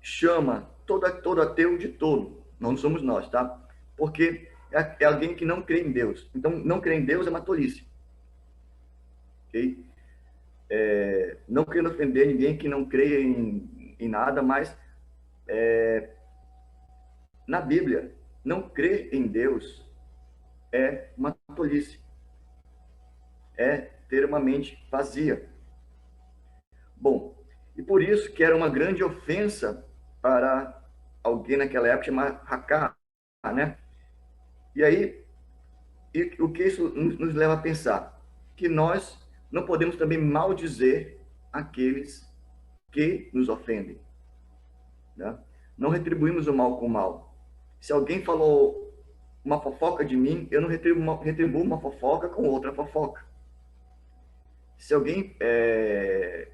chama todo ateu de tolo. Não somos nós, tá? Porque é alguém que não crê em Deus. Então, não crer em Deus é uma tolice. Ok? Não querendo ofender ninguém que não crê em nada, mas na Bíblia, não crer em Deus é uma tolice. É ter uma mente vazia. Bom, e por isso que era uma grande ofensa para alguém naquela época chamar raká, né? E aí, o que isso nos leva a pensar? Que nós não podemos também maldizer aqueles que nos ofendem. né? Não retribuímos o mal com o mal. Se alguém falou uma fofoca de mim, eu não retribuo uma fofoca com outra fofoca. Se alguém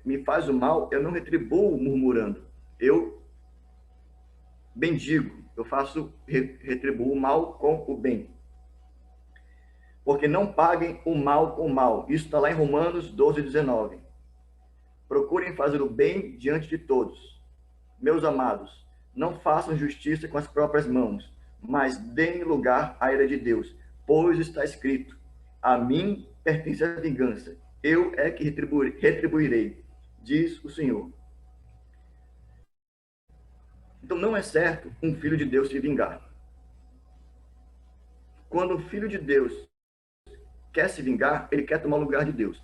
me faz o mal, eu não retribuo murmurando. Eu bendigo, eu retribuo o mal com o bem. Porque não paguem o mal com o mal. Isso está lá em Romanos 12, 19. Procurem fazer o bem diante de todos. Meus amados, não façam justiça com as próprias mãos, mas deem lugar à ira de Deus, pois está escrito: a mim pertence a vingança, eu é que retribuirei, diz o Senhor. Então não é certo um filho de Deus se vingar. Quando o filho de Deus quer se vingar, ele quer tomar o lugar de Deus.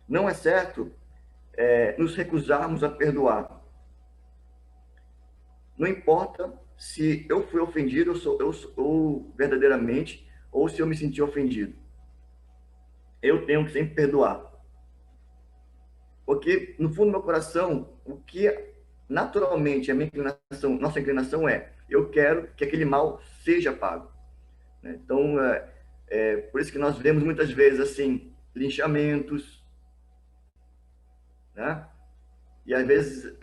Não é certo nos recusarmos a perdoar. Não importa se eu fui ofendido ou verdadeiramente, ou se eu me senti ofendido. Eu tenho que sempre perdoar. Porque, no fundo do meu coração, o que naturalmente a minha inclinação, nossa inclinação eu quero que aquele mal seja pago. Então, por isso que nós vemos muitas vezes, assim, linchamentos, né? E às vezes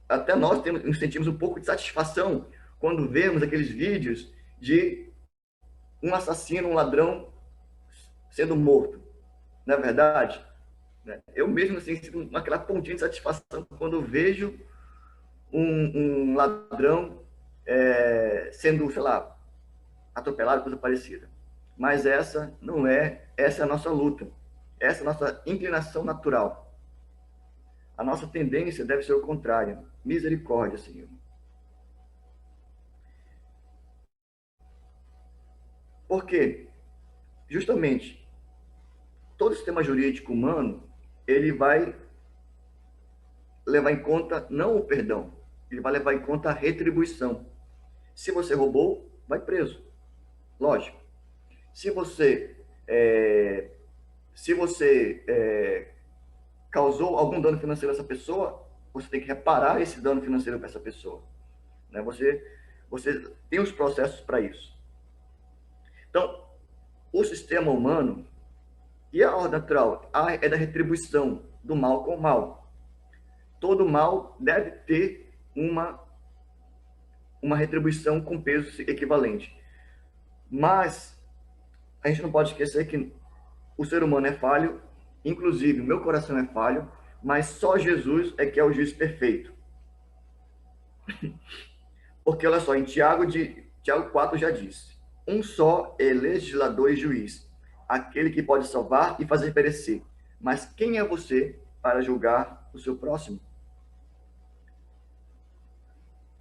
até nós nos sentimos um pouco de satisfação quando vemos aqueles vídeos de um assassino, um ladrão sendo morto. Não é verdade? Eu mesmo assim, sinto aquela pontinha de satisfação quando vejo um ladrão sendo, sei lá, atropelado, coisa parecida. Mas essa é a nossa luta. Essa é a nossa inclinação natural. A nossa tendência deve ser o contrário. Misericórdia, Senhor. Por quê? Justamente, todo sistema jurídico humano, ele vai levar em conta não o perdão, ele vai levar em conta a retribuição. Se você roubou, vai preso. Lógico. Se você causou algum dano financeiro a essa pessoa, você tem que reparar esse dano financeiro para essa pessoa. Né? Você tem os processos para isso. Então, o sistema humano e a ordem natural é da retribuição do mal com o mal. Todo mal deve ter uma retribuição com peso equivalente. Mas a gente não pode esquecer que o ser humano é falho, inclusive o meu coração é falho, mas só Jesus é que é o juiz perfeito. Porque olha só, em Tiago 4 já disse: um só é legislador e juiz, aquele que pode salvar e fazer perecer. Mas quem é você para julgar o seu próximo?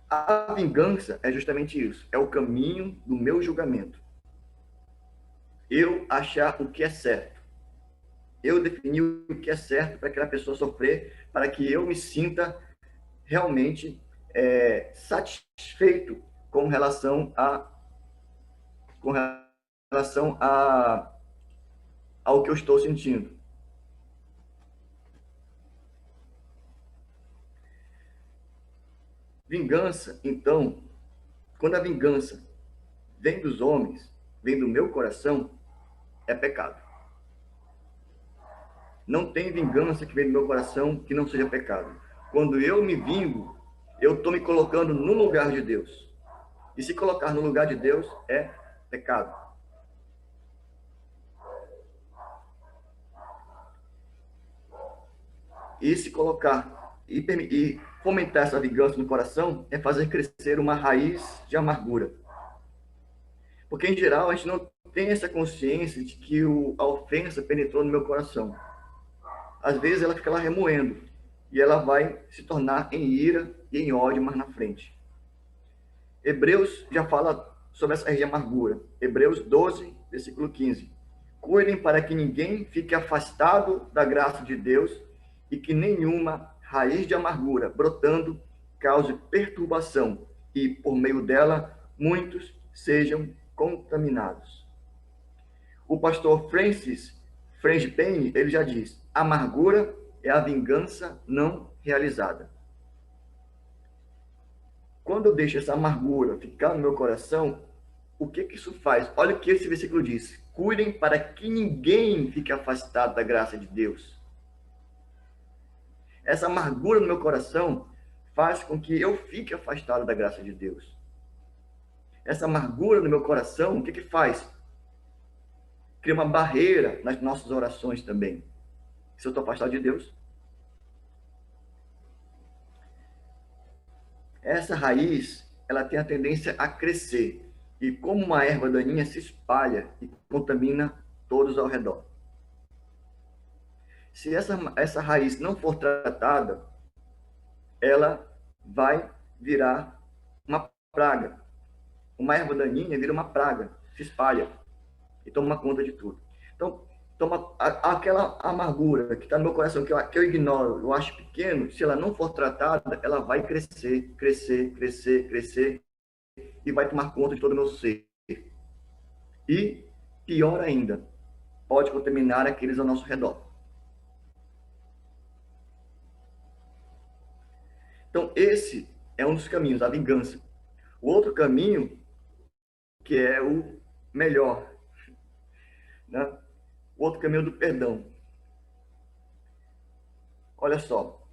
A vingança é justamente isso, é o caminho do meu julgamento. Eu achar o que é certo. Eu definir o que é certo para aquela pessoa sofrer, para que eu me sinta realmente satisfeito com relação ao que eu estou sentindo. Vingança, então, quando a vingança vem dos homens, vem do meu coração, é pecado. Não tem vingança que vem do meu coração que não seja pecado. Quando eu me vingo, eu estou me colocando no lugar de Deus. E se colocar no lugar de Deus é pecado. E se colocar e fomentar essa vingança no coração é fazer crescer uma raiz de amargura. Porque, em geral, a gente não tem essa consciência de que a ofensa penetrou no meu coração. Às vezes ela fica lá remoendo e ela vai se tornar em ira e em ódio mais na frente. Hebreus já fala sobre essa raiz de amargura. Hebreus 12, versículo 15. Cuidem para que ninguém fique afastado da graça de Deus e que nenhuma raiz de amargura brotando cause perturbação e, por meio dela, muitos sejam contaminados. O pastor Francis Frangipane, ele já diz: amargura é a vingança não realizada. Quando eu deixo essa amargura ficar no meu coração, o que isso faz? Olha o que esse versículo diz. Cuidem para que ninguém fique afastado da graça de Deus. Essa amargura no meu coração faz com que eu fique afastado da graça de Deus. Essa amargura no meu coração, o que faz? Cria uma barreira nas nossas orações também. Se eu estou afastado de Deus. Essa raiz, ela tem a tendência a crescer. E como uma erva daninha se espalha e contamina todos ao redor. Se essa raiz não for tratada, ela vai virar uma praga. Uma erva daninha vira uma praga, se espalha e toma conta de tudo. Então, aquela amargura que está no meu coração, que eu ignoro, eu acho pequeno, se ela não for tratada, ela vai crescer, crescer, crescer, crescer e vai tomar conta de todo o meu ser. E, pior ainda, pode contaminar aqueles ao nosso redor. Então, esse é um dos caminhos, a vingança. O outro caminho, que é o melhor, né? O outro caminho do perdão. Olha só.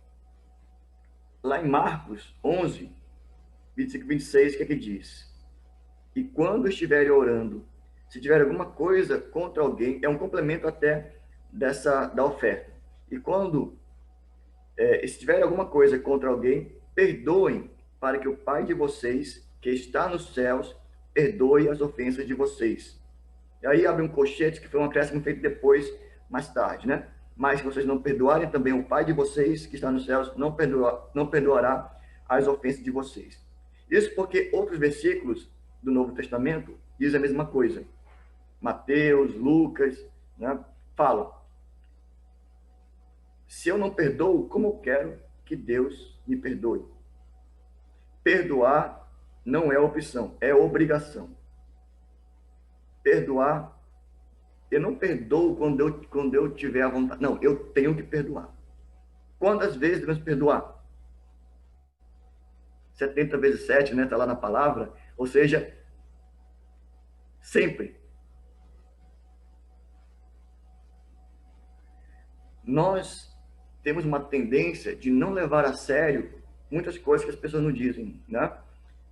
Lá em Marcos 11, 25 e 26, o que é que diz? E quando estiverem orando, se tiver alguma coisa contra alguém, é um complemento até da oferta. E quando se tiver alguma coisa contra alguém, perdoem, para que o Pai de vocês, que está nos céus, perdoe as ofensas de vocês. E aí abre um colchete, que foi um acréscimo feito depois, mais tarde, né? Mas se vocês não perdoarem, também o Pai de vocês, que está nos céus, não perdoará as ofensas de vocês. Isso porque outros versículos do Novo Testamento dizem a mesma coisa. Mateus, Lucas, né, falam: se eu não perdoo, como eu quero que Deus me perdoe? Perdoar não é opção, é obrigação. Perdoar, eu não perdoo quando eu tiver a vontade. Não, eu tenho que perdoar. Quantas vezes devemos perdoar? 70 vezes 7, né? Está lá na palavra. Ou seja, sempre. Nós temos uma tendência de não levar a sério muitas coisas que as pessoas não dizem, né?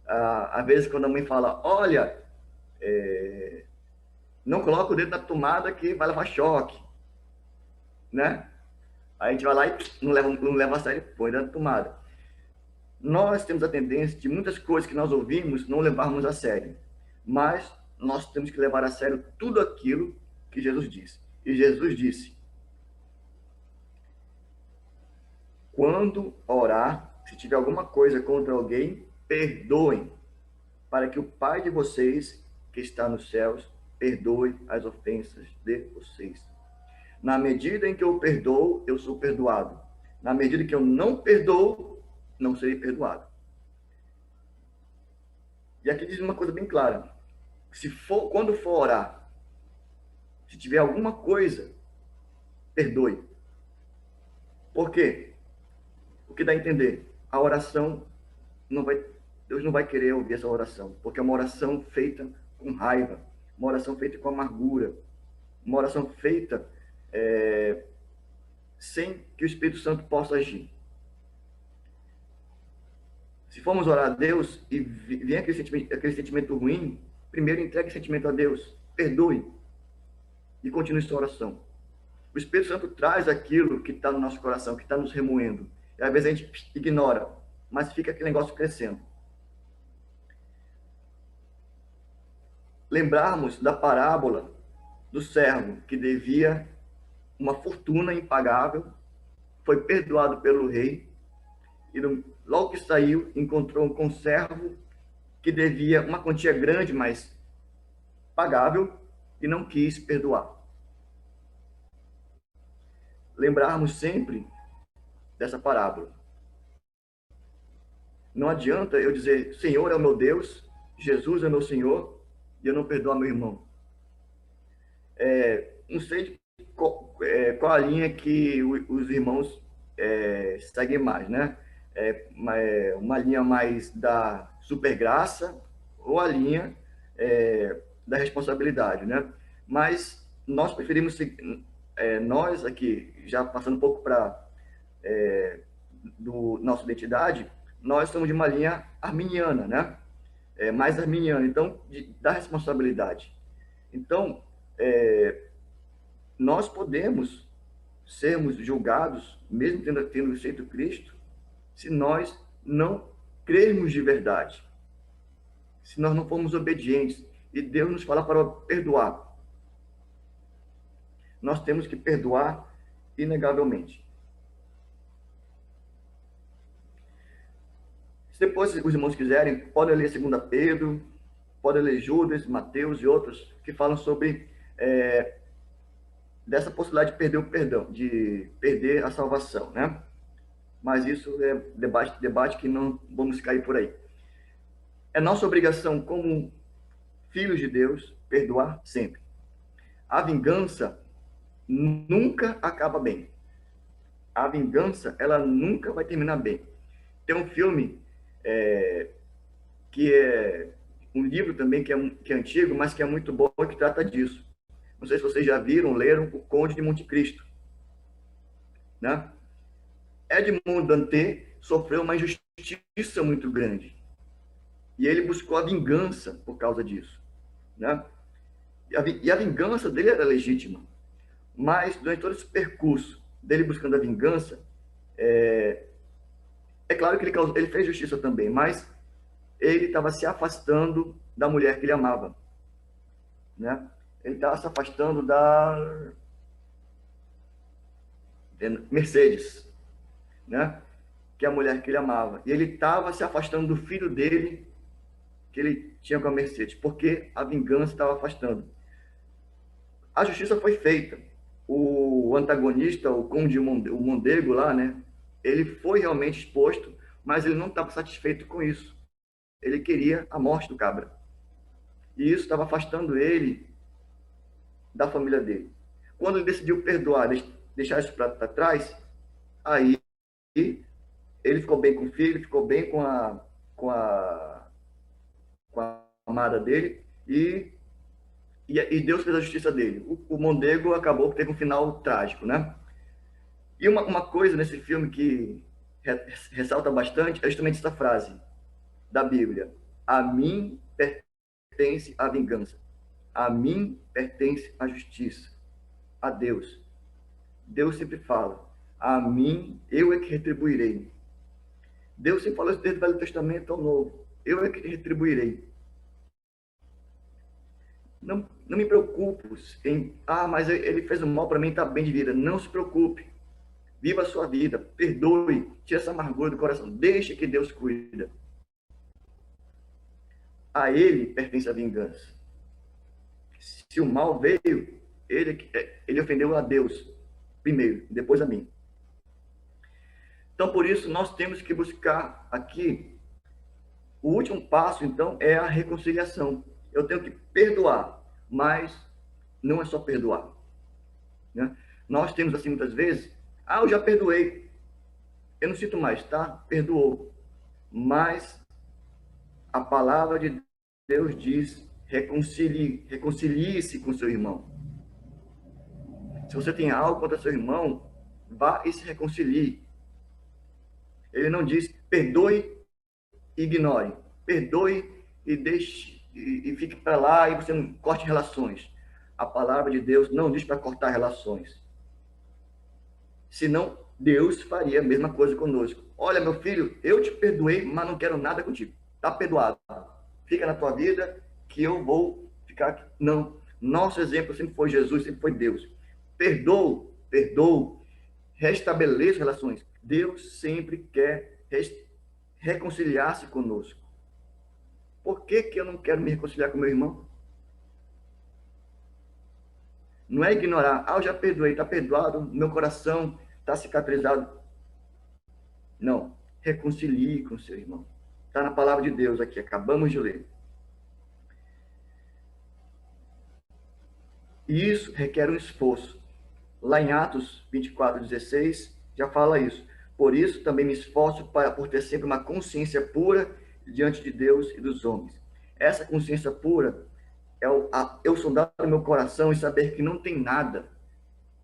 Às vezes, quando a mãe fala, olha, não coloca o dedo na tomada que vai levar choque, né? Aí a gente vai lá e não leva a sério, põe dentro da tomada. Nós temos a tendência de muitas coisas que nós ouvimos não levarmos a sério, mas nós temos que levar a sério tudo aquilo que Jesus disse. E Jesus disse: quando orar, se tiver alguma coisa contra alguém, perdoem, para que o Pai de vocês, que está nos céus, perdoe as ofensas de vocês. Na medida em que eu perdoo, eu sou perdoado. Na medida que eu não perdoo, não serei perdoado. E aqui diz uma coisa bem clara. Quando for orar, se tiver alguma coisa, perdoe. Por quê? O que dá a entender? A oração Deus não vai querer ouvir essa oração, porque é uma oração feita com raiva, uma oração feita com amargura, uma oração feita sem que o Espírito Santo possa agir. Se formos orar a Deus e vem aquele sentimento ruim, primeiro entregue esse sentimento a Deus, perdoe e continue sua oração. O Espírito Santo traz aquilo que está no nosso coração, que está nos remoendo. E às vezes a gente ignora, mas fica aquele negócio crescendo. Lembrarmos da parábola do servo que devia uma fortuna impagável, foi perdoado pelo rei, e logo que saiu, encontrou um conservo que devia uma quantia grande, mas pagável, e não quis perdoar. Lembrarmos sempre dessa parábola. Não adianta eu dizer, Senhor é o meu Deus, Jesus é meu Senhor, e eu não perdoo meu irmão. Não sei qual a linha que os irmãos seguem mais, né? Uma linha mais da supergraça ou a linha da responsabilidade, né? Mas nós preferimos seguir, nós aqui, já passando um pouco para do nossa identidade, nós somos de uma linha arminiana, né? Mais arminiana, então, da responsabilidade. Então, nós podemos sermos julgados, mesmo tendo aceito Cristo, se nós não crermos de verdade, se nós não formos obedientes. E Deus nos fala para perdoar. Nós temos que perdoar inegavelmente. Se depois os irmãos quiserem, podem ler 2 Pedro, podem ler Judas, Mateus e outros que falam sobre dessa possibilidade de perder o perdão, de perder a salvação, né? Mas isso é debate que não vamos cair por aí. É nossa obrigação como filhos de Deus perdoar sempre. A vingança nunca acaba bem. A vingança, ela nunca vai terminar bem. Tem um filme que é um livro também que é antigo, mas que é muito bom e que trata disso. Não sei se vocês já viram, leram O Conde de Monte Cristo, né? Edmond Dantès sofreu uma injustiça muito grande e ele buscou a vingança por causa disso, né? E a vingança dele era legítima, mas durante todo esse percurso dele buscando a vingança, é claro que ele fez justiça também, mas ele estava se afastando da mulher que ele amava, né? Ele estava se afastando da Mercedes, né? Que é a mulher que ele amava. E ele estava se afastando do filho dele, que ele tinha com a Mercedes, porque a vingança estava afastando. A justiça foi feita. O antagonista, o Conde o Mondego lá, né? Ele foi realmente exposto, mas ele não estava satisfeito com isso. Ele queria a morte do cabra. E isso estava afastando ele da família dele. Quando ele decidiu perdoar, deixar isso para trás, aí ele ficou bem com o filho, ficou bem com a amada dele, e Deus fez a justiça dele. O Mondego acabou por ter um final trágico, né? E uma coisa nesse filme que ressalta bastante é justamente essa frase da Bíblia: a mim pertence a vingança, a mim pertence a justiça. A Deus. Deus sempre fala: a mim eu é que retribuirei. Deus sempre falou isso desde o Velho Testamento ao Novo: eu é que retribuirei. Não me preocupo em, mas ele fez o mal para mim, está bem de vida. Não se preocupe. Viva a sua vida, perdoe, tire essa amargura do coração, deixe que Deus cuida. A ele pertence a vingança. Se o mal veio, ele ofendeu a Deus primeiro, depois a mim. Então, por isso, nós temos que buscar aqui, o último passo, então, é a reconciliação. Eu tenho que perdoar, mas não é só perdoar, né? Nós temos assim muitas vezes: eu já perdoei, eu não sinto mais, tá? Perdoou. Mas a palavra de Deus diz: reconcilie-se com seu irmão. Se você tem algo contra seu irmão, vá e se reconcilie. Ele não diz perdoe e ignore, perdoe e deixe e fique para lá e você não corte relações. A palavra de Deus não diz para cortar relações. Senão, Deus faria a mesma coisa conosco. Olha, meu filho, eu te perdoei, mas não quero nada contigo. Está perdoado. Fica na tua vida que eu vou ficar aqui. Não. Nosso exemplo sempre foi Jesus, sempre foi Deus. Perdoo, restabeleça relações. Deus sempre quer reconciliar-se conosco. Por que eu não quero me reconciliar com meu irmão? Não é ignorar: eu já perdoei, está perdoado, meu coração está cicatrizado. Não, reconcilie com seu irmão. Está na palavra de Deus aqui, acabamos de ler. E isso requer um esforço. Lá em Atos 24:16, já fala isso. Por isso também me esforço por ter sempre uma consciência pura diante de Deus e dos homens. Essa consciência pura é eu sondar o meu coração e saber que não tem nada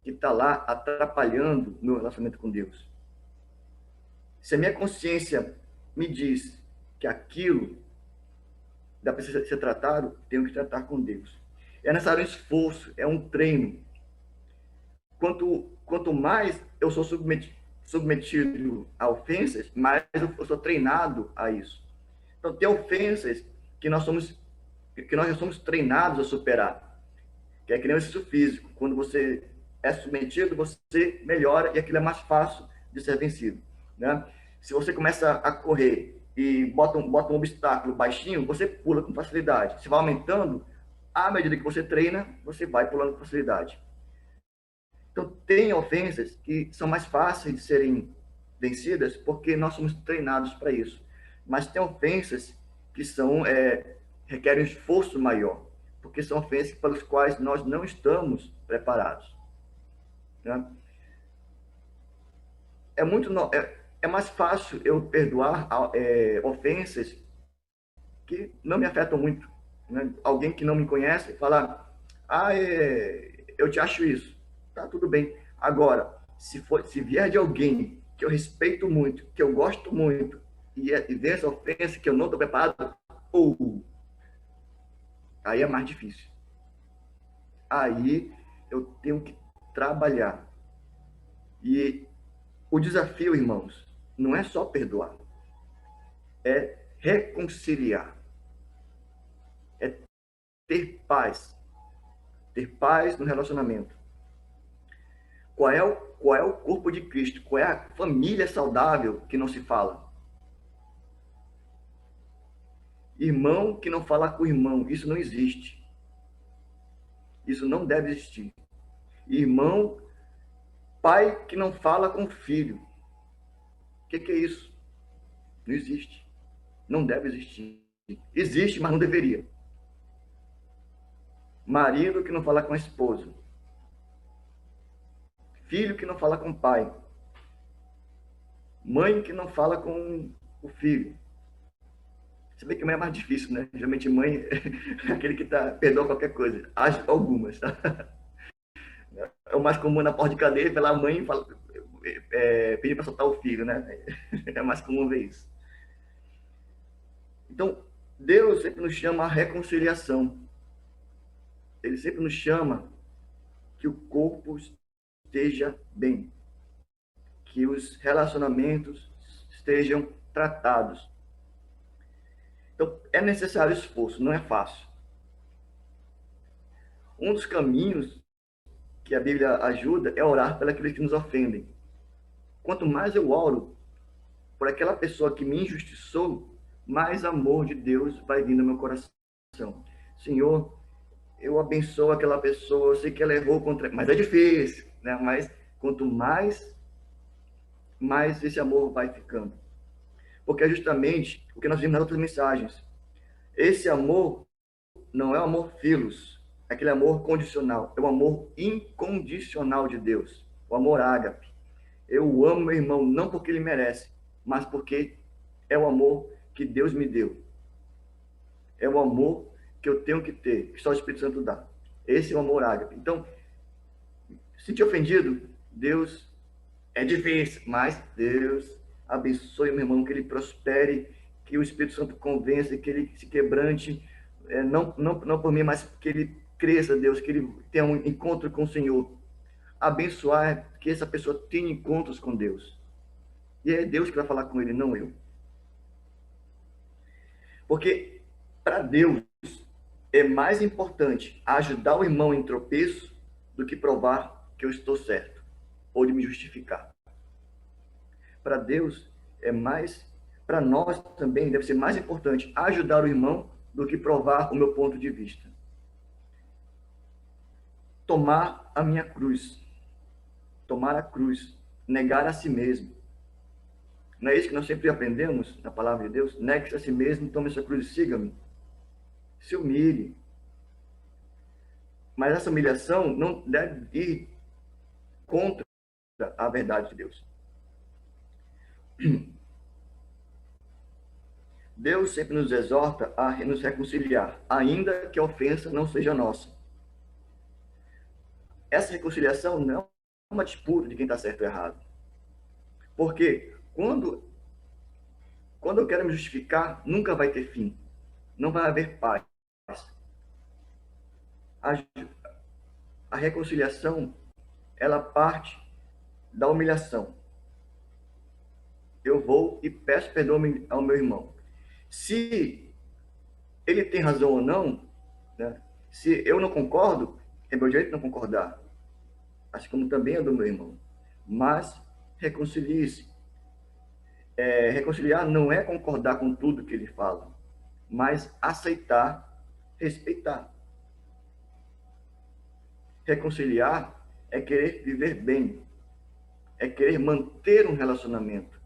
que está lá atrapalhando o meu relacionamento com Deus. Se a minha consciência me diz que aquilo dá para ser tratado, tenho que tratar com Deus. É necessário um esforço, é um treino. Quanto mais eu sou submetido a ofensas, mais eu sou treinado a isso. Então, tem ofensas que nós já somos treinados a superar, que é que nem o exercício físico. Quando você é submetido, você melhora e aquilo é mais fácil de ser vencido, né? Se você começa a correr e bota um obstáculo baixinho, você pula com facilidade. Se vai aumentando, à medida que você treina, você vai pulando com facilidade. Então, tem ofensas que são mais fáceis de serem vencidas porque nós somos treinados para isso. Mas tem ofensas que requerem um esforço maior, porque são ofensas pelas quais nós não estamos preparados, né? É mais fácil eu perdoar ofensas que não me afetam muito, né? Alguém que não me conhece falar, eu te acho isso, tá tudo bem. Agora, se vier de alguém que eu respeito muito, que eu gosto muito, e vem essa ofensa que eu não estou preparado, aí é mais difícil. Aí eu tenho que trabalhar. E o desafio, irmãos, não é só perdoar, é reconciliar, é ter paz no relacionamento. Qual é o corpo de Cristo? Qual é a família saudável que não se fala? Irmão que não fala com irmão, isso não existe. Isso não deve existir. Pai que não fala com filho. O que é isso? Não existe. Não deve existir. Existe, mas não deveria. Marido que não fala com a esposa. Filho que não fala com o pai. Mãe que não fala com o filho. Se bem que mãe é mais difícil, né? Geralmente mãe é aquele que perdoa qualquer coisa. Algumas, tá? É o mais comum na porta de cadeia, pela mãe pedir para soltar o filho, né? É mais comum ver isso. Então, Deus sempre nos chama à reconciliação. Ele sempre nos chama que o corpo esteja bem, que os relacionamentos estejam tratados. Então, é necessário esforço, não é fácil. Um dos caminhos que a Bíblia ajuda é orar pelos que nos ofendem. Quanto mais eu oro por aquela pessoa que me injustiçou, mais amor de Deus vai vir no meu coração. Senhor, eu abençoo aquela pessoa, eu sei que ela errou mas é difícil, né? Mas quanto mais esse amor vai ficando. Porque é justamente o que nós vimos nas outras mensagens. Esse amor não é o amor filos, é aquele amor condicional, é o amor incondicional de Deus, o amor ágape. Eu amo meu irmão não porque ele merece, mas porque é o amor que Deus me deu. É o amor que eu tenho que ter, que só o Espírito Santo dá. Esse é o amor ágape. Então, se te ofendido, Deus é difícil, mas Deus abençoe meu irmão, que ele prospere, que o Espírito Santo convença, que ele se quebrante, não por mim, mas que ele cresça, Deus, que ele tenha um encontro com o Senhor. Abençoar que essa pessoa tenha encontros com Deus. E é Deus que vai falar com ele, não eu. Porque para Deus é mais importante ajudar o irmão em tropeço do que provar que eu estou certo ou de me justificar. Para Deus para nós também deve ser mais importante ajudar o irmão do que provar o meu ponto de vista. Tomar a minha cruz. Tomar a cruz. Negar a si mesmo. Não é isso que nós sempre aprendemos na palavra de Deus? Negue-se a si mesmo, tome essa cruz e siga-me. Se humilhe. Mas essa humilhação não deve ir contra a verdade de Deus. Deus sempre nos exorta a nos reconciliar, ainda que a ofensa não seja nossa. Essa reconciliação não é uma disputa de quem está certo ou errado. Porque quando eu quero me justificar, nunca vai ter fim. Não vai haver paz. A reconciliação, ela parte da humilhação. Eu vou e peço perdão ao meu irmão. Se ele tem razão ou não, né? Se eu não concordo, é meu direito não concordar. Assim como também é do meu irmão. Mas reconcilie-se. Reconciliar não é concordar com tudo que ele fala, mas aceitar, respeitar. Reconciliar é querer viver bem, é querer manter um relacionamento.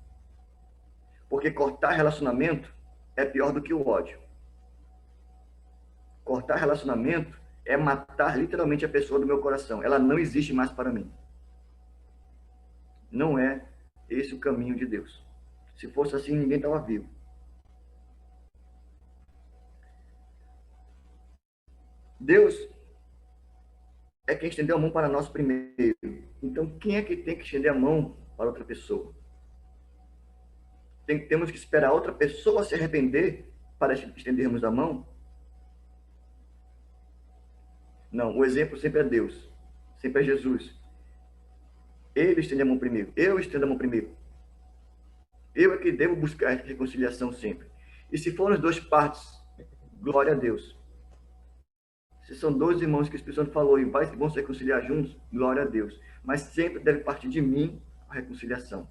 Porque cortar relacionamento é pior do que o ódio. Cortar relacionamento é matar literalmente a pessoa do meu coração. Ela não existe mais para mim. Não é esse o caminho de Deus. Se fosse assim, ninguém estava vivo. Deus é quem estendeu a mão para nós primeiro. Então, quem é que tem que estender a mão para outra pessoa? Temos que esperar outra pessoa se arrepender para estendermos a mão? Não, o exemplo sempre é Deus. Sempre é Jesus. Ele estende a mão primeiro. Eu estendo a mão primeiro. Eu é que devo buscar reconciliação sempre. E se forem as duas partes, glória a Deus. Se são dois irmãos que o Espírito Santo falou e vão se reconciliar juntos, glória a Deus. Mas sempre deve partir de mim a reconciliação.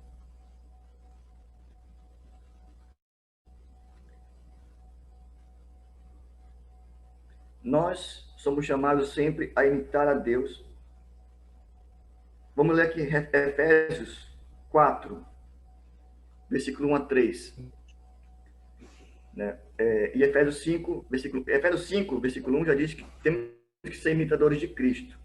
Nós somos chamados sempre a imitar a Deus. Vamos ler aqui Efésios 4, versículo 1 a 3. Né? E Efésios 5, versículo 1 já diz que temos que ser imitadores de Cristo.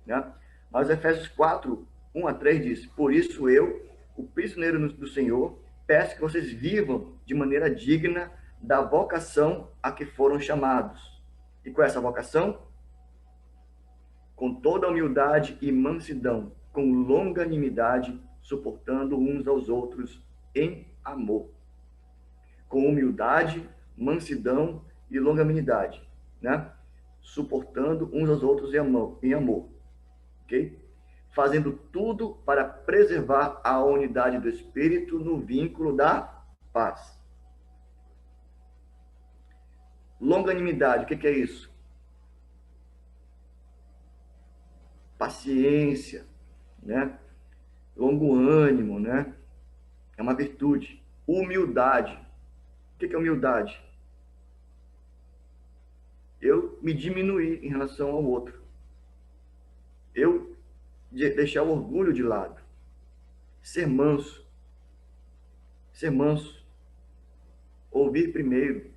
Né? Mas Efésios 4, 1 a 3 diz: por isso eu, o prisioneiro do Senhor, peço que vocês vivam de maneira digna da vocação a que foram chamados. E qual é essa vocação? Com toda humildade e mansidão, com longanimidade, suportando uns aos outros em amor. Com humildade, mansidão e longanimidade, né? Suportando uns aos outros em amor. Ok? Fazendo tudo para preservar a unidade do Espírito no vínculo da paz. Longanimidade, o que é isso? Paciência, né? Longo ânimo, né? É uma virtude. Humildade. O que é humildade? Eu me diminuir em relação ao outro. Eu deixar o orgulho de lado. Ser manso. Ser manso. Ouvir primeiro.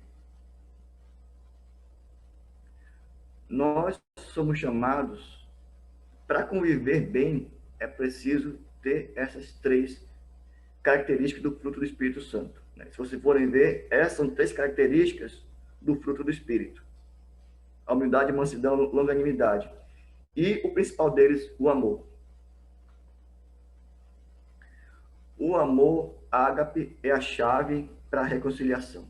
Nós somos chamados, para conviver bem, é preciso ter essas três características do fruto do Espírito Santo. Se vocês forem ver, essas são três características do fruto do Espírito. A humildade, mansidão, longanimidade. E o principal deles, o amor. O amor, ágape, é a chave para a reconciliação.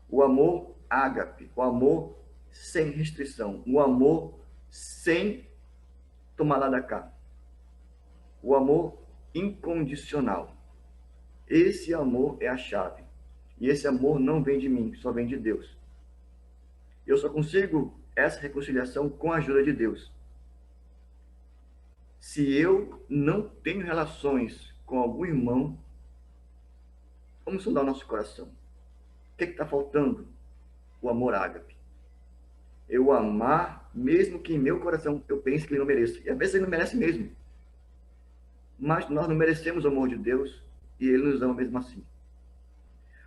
O amor, ágape, o amor sem restrição, o amor sem tomar lá da cá. O amor incondicional. Esse amor é a chave. E esse amor não vem de mim, só vem de Deus. Eu só consigo essa reconciliação com a ajuda de Deus. Se eu não tenho relações com algum irmão, vamos sondar o nosso coração. O que está faltando? O amor ágape. Eu amar, mesmo que em meu coração eu pense que ele não mereça. E às vezes ele não merece mesmo. Mas nós não merecemos o amor de Deus e ele nos ama mesmo assim.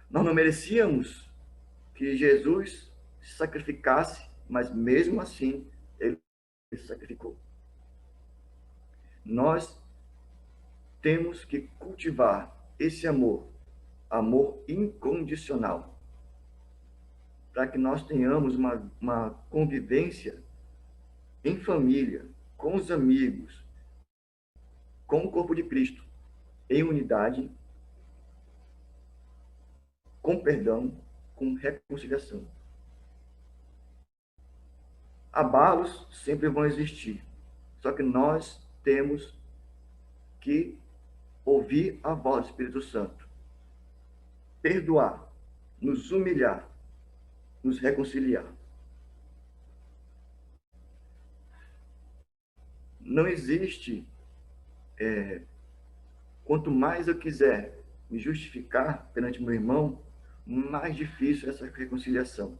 Nós não merecíamos que Jesus se sacrificasse, mas mesmo assim ele se sacrificou. Nós temos que cultivar esse amor, amor incondicional, para que nós tenhamos uma convivência em família, com os amigos, com o corpo de Cristo, em unidade, com perdão, com reconciliação. Abalos sempre vão existir, só que nós temos que ouvir a voz do Espírito Santo, perdoar, nos humilhar, nos reconciliar. Não existe, quanto mais eu quiser me justificar perante meu irmão, mais difícil é essa reconciliação.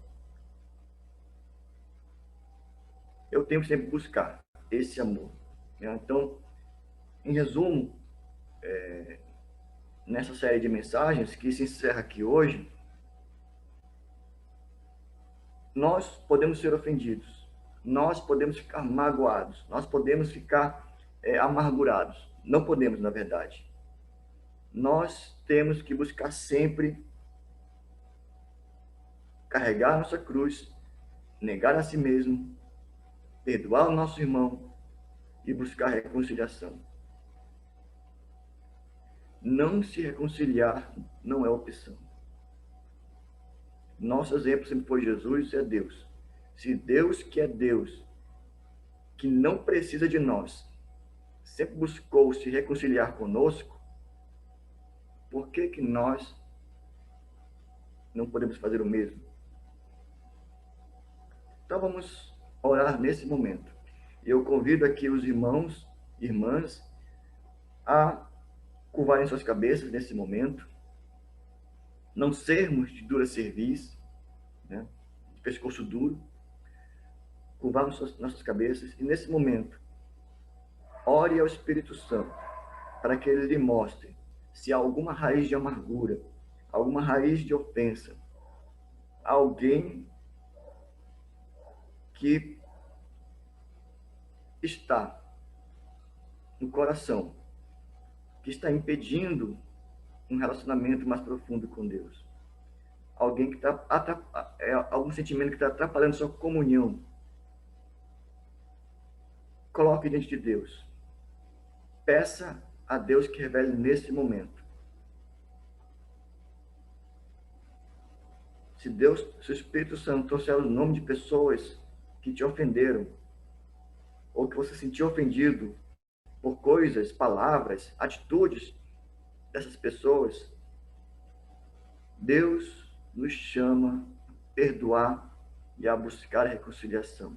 Eu tenho que sempre buscar esse amor. Então, em resumo, nessa série de mensagens que se encerra aqui hoje, nós podemos ser ofendidos, nós podemos ficar magoados, nós podemos ficar amargurados. Não podemos, na verdade. Nós temos que buscar sempre carregar nossa cruz, negar a si mesmo, perdoar o nosso irmão e buscar reconciliação. Não se reconciliar não é opção. Nosso exemplo sempre foi Jesus e é Deus. Se Deus, que é Deus, que não precisa de nós, sempre buscou se reconciliar conosco, por que nós não podemos fazer o mesmo? Então vamos orar nesse momento. Eu convido aqui os irmãos e irmãs a curvarem suas cabeças nesse momento, não sermos de dura cerviz, né, de pescoço duro, curvarmos nossas cabeças e nesse momento ore ao Espírito Santo para que ele lhe mostre se há alguma raiz de amargura, alguma raiz de ofensa, alguém que está no coração, que está impedindo um relacionamento mais profundo com Deus. Alguém que está algum sentimento que está atrapalhando sua comunhão. Coloque diante de Deus. Peça a Deus que revele nesse momento. Se o Espírito Santo trouxer o nome de pessoas que te ofenderam, ou que você se sentiu ofendido por coisas, palavras, atitudes dessas pessoas, Deus nos chama a perdoar e a buscar a reconciliação.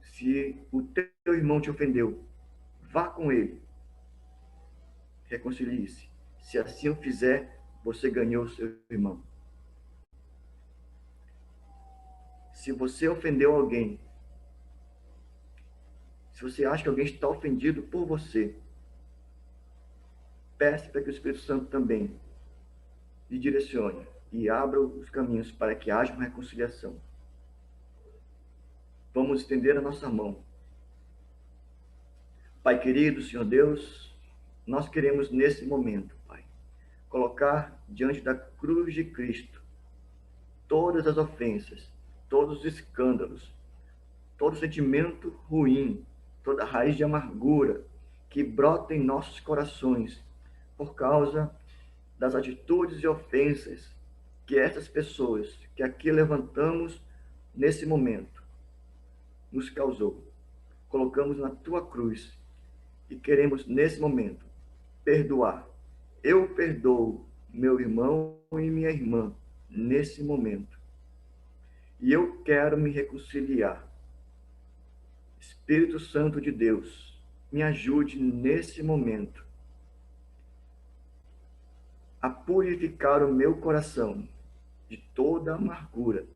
Se o teu irmão te ofendeu, vá com ele. Reconcilie-se. Se assim o fizer, você ganhou o seu irmão. Se você ofendeu alguém, se você acha que alguém está ofendido por você, peça para que o Espírito Santo também lhe direcione e abra os caminhos para que haja uma reconciliação. Vamos estender a nossa mão. Pai querido, Senhor Deus, nós queremos nesse momento, Pai, colocar diante da cruz de Cristo todas as ofensas, todos os escândalos, todo sentimento ruim, toda raiz de amargura que brota em nossos corações por causa das atitudes e ofensas que essas pessoas que aqui levantamos nesse momento nos causou. Colocamos na tua cruz e queremos nesse momento perdoar. Eu perdoo meu irmão e minha irmã nesse momento. E eu quero me reconciliar. Espírito Santo de Deus, me ajude nesse momento a purificar o meu coração de toda amargura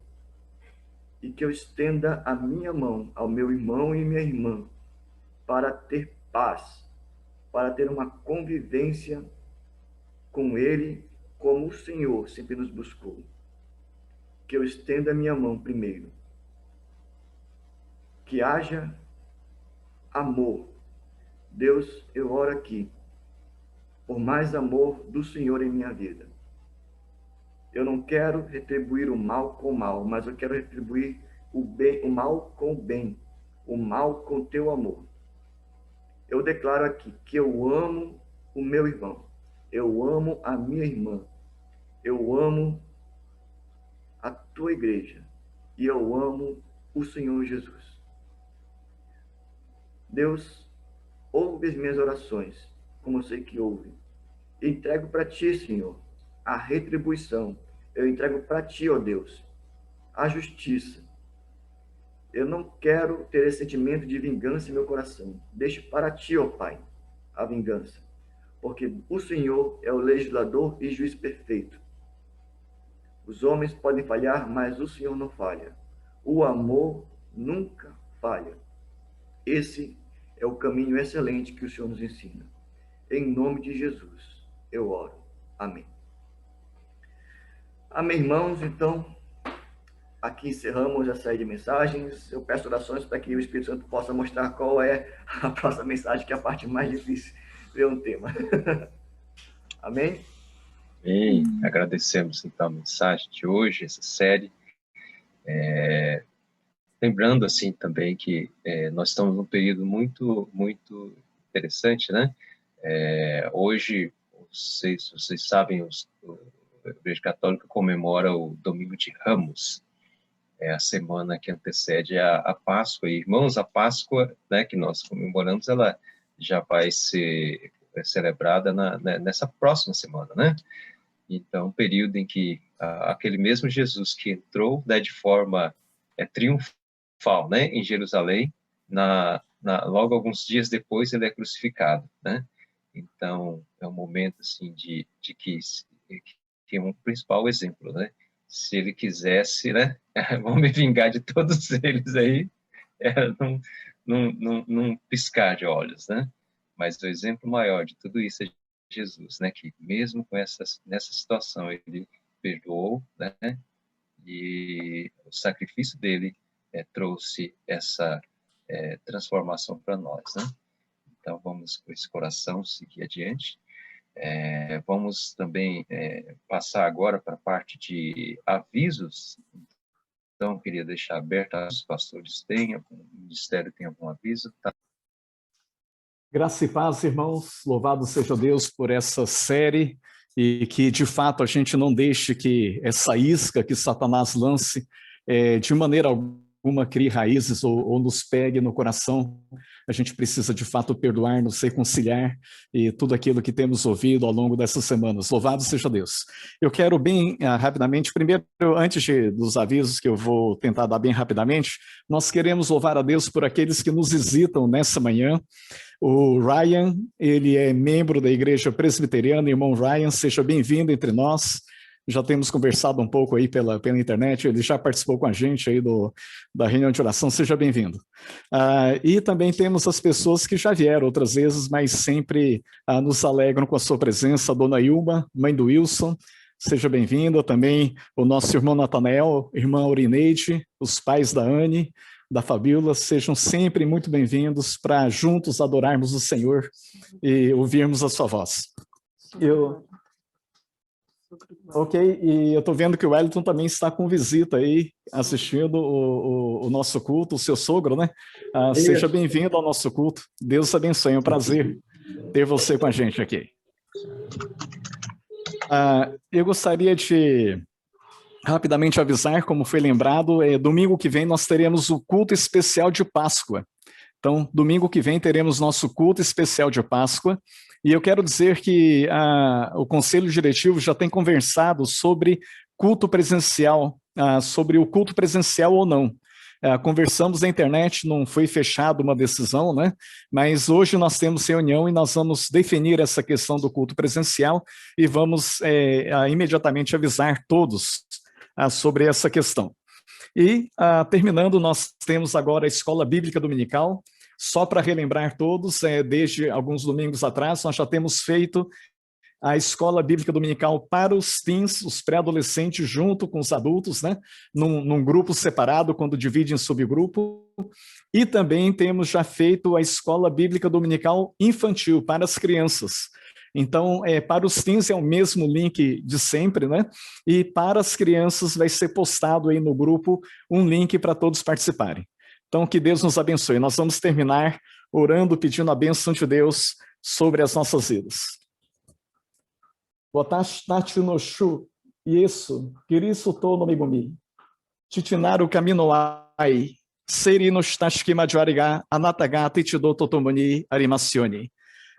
e que eu estenda a minha mão ao meu irmão e minha irmã para ter paz, para ter uma convivência com ele como o Senhor sempre nos buscou. Que eu estenda a minha mão primeiro. Que haja amor. Deus, eu oro aqui por mais amor do Senhor em minha vida. Eu não quero retribuir o mal com o mal, mas eu quero retribuir o mal com o bem, o mal com o teu amor. Eu declaro aqui que eu amo o meu irmão, eu amo a minha irmã, eu amo a tua igreja e eu amo o Senhor Jesus. Deus, ouve as minhas orações, como eu sei que ouve. Eu entrego para ti, Senhor, a retribuição. Eu entrego para ti, ó Deus, a justiça. Eu não quero ter esse sentimento de vingança em meu coração. Deixo para ti, ó Pai, a vingança. Porque o Senhor é o legislador e juiz perfeito. Os homens podem falhar, mas o Senhor não falha. O amor nunca falha. Esse é o caminho excelente que o Senhor nos ensina. Em nome de Jesus, eu oro. Amém. Amém, irmãos. Então, aqui encerramos a série de mensagens. Eu peço orações para que o Espírito Santo possa mostrar qual é a próxima mensagem, que é a parte mais difícil de ver um tema. Amém? Amém. Agradecemos, então, a mensagem de hoje, essa série. Lembrando, assim, também que nós estamos num período muito, muito interessante, né? Hoje, vocês sabem, a Igreja Católica comemora o Domingo de Ramos, é a semana que antecede a Páscoa. E, irmãos, a Páscoa, né, que nós comemoramos, ela já vai ser celebrada nessa próxima semana, né? Então, um período em que aquele mesmo Jesus que entrou, né, de forma triunfal, né, em Jerusalém, logo alguns dias depois ele é crucificado, né? Então, é um momento, assim, de que é um principal exemplo, né? Se ele quisesse, né, vamos me vingar de todos eles aí, num piscar de olhos, né? Mas o exemplo maior de tudo isso é Jesus, né? Que mesmo nessa situação ele perdoou, né? E o sacrifício dele trouxe essa transformação para nós, né? Então vamos com esse coração seguir adiante. Vamos também passar agora para a parte de avisos. Então, queria deixar aberto, os pastores têm, o ministério tem algum aviso, tá? Graça e paz, irmãos. Louvado seja Deus por essa série e que, de fato, a gente não deixe que essa isca que Satanás lance de maneira alguma crie raízes ou nos pegue no coração. A gente precisa, de fato, perdoar, nos reconciliar e tudo aquilo que temos ouvido ao longo dessas semanas. Louvado seja Deus. Eu quero bem rapidamente, primeiro, antes dos avisos que eu vou tentar dar bem rapidamente, nós queremos louvar a Deus por aqueles que nos visitam nessa manhã. O Ryan, ele é membro da Igreja Presbiteriana. Irmão Ryan, seja bem-vindo entre nós. Já temos conversado um pouco aí pela internet, ele já participou com a gente aí da reunião de oração, seja bem-vindo. E também temos as pessoas que já vieram outras vezes, mas sempre nos alegram com a sua presença, a dona Ilma, mãe do Wilson, seja bem-vinda. Também o nosso irmão Natanael, irmã Aurineide, os pais da Anne, da Fabíola, sejam sempre muito bem-vindos para juntos adorarmos o Senhor e ouvirmos a sua voz. Ok, e eu estou vendo que o Wellington também está com visita aí, assistindo o nosso culto, o seu sogro, né? Seja bem-vindo ao nosso culto. Deus te abençoe, é um prazer ter você com a gente aqui. Eu gostaria de rapidamente avisar, como foi lembrado, domingo que vem nós teremos o culto especial de Páscoa. Então, domingo que vem teremos nosso culto especial de Páscoa, e eu quero dizer que o Conselho Diretivo já tem conversado sobre culto presencial, sobre o culto presencial ou não. Conversamos na internet, não foi fechada uma decisão, né? Mas hoje nós temos reunião e nós vamos definir essa questão do culto presencial e vamos imediatamente avisar todos sobre essa questão. E, terminando, nós temos agora a Escola Bíblica Dominical. Só para relembrar todos, desde alguns domingos atrás, nós já temos feito a Escola Bíblica Dominical para os teens, os pré-adolescentes, junto com os adultos, né? Num grupo separado, quando divide em subgrupo. E também temos já feito a Escola Bíblica Dominical Infantil para as crianças. Então, para os teens é o mesmo link de sempre, né? E para as crianças vai ser postado aí no grupo um link para todos participarem. Então, que Deus nos abençoe. Nós vamos terminar orando, pedindo a bênção de Deus sobre as nossas vidas. Botashi no shu, Yesu, Kirisu to no migumi, Titinaru kamino ai, Seri no shitashiki majuariga, Anataga titido totomoni arimasioni.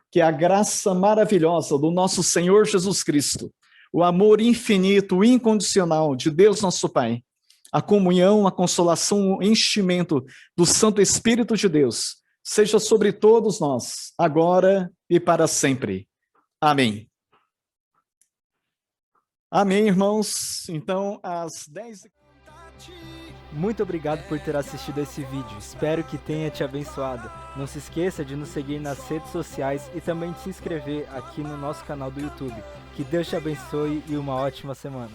Que a graça maravilhosa do nosso Senhor Jesus Cristo, o amor infinito, incondicional de Deus nosso Pai, a comunhão, a consolação, o enchimento do Santo Espírito de Deus, seja sobre todos nós, agora e para sempre. Amém. Amém, irmãos. Então, às 10h... Muito obrigado por ter assistido esse vídeo, espero que tenha te abençoado. Não se esqueça de nos seguir nas redes sociais e também de se inscrever aqui no nosso canal do YouTube. Que Deus te abençoe e uma ótima semana.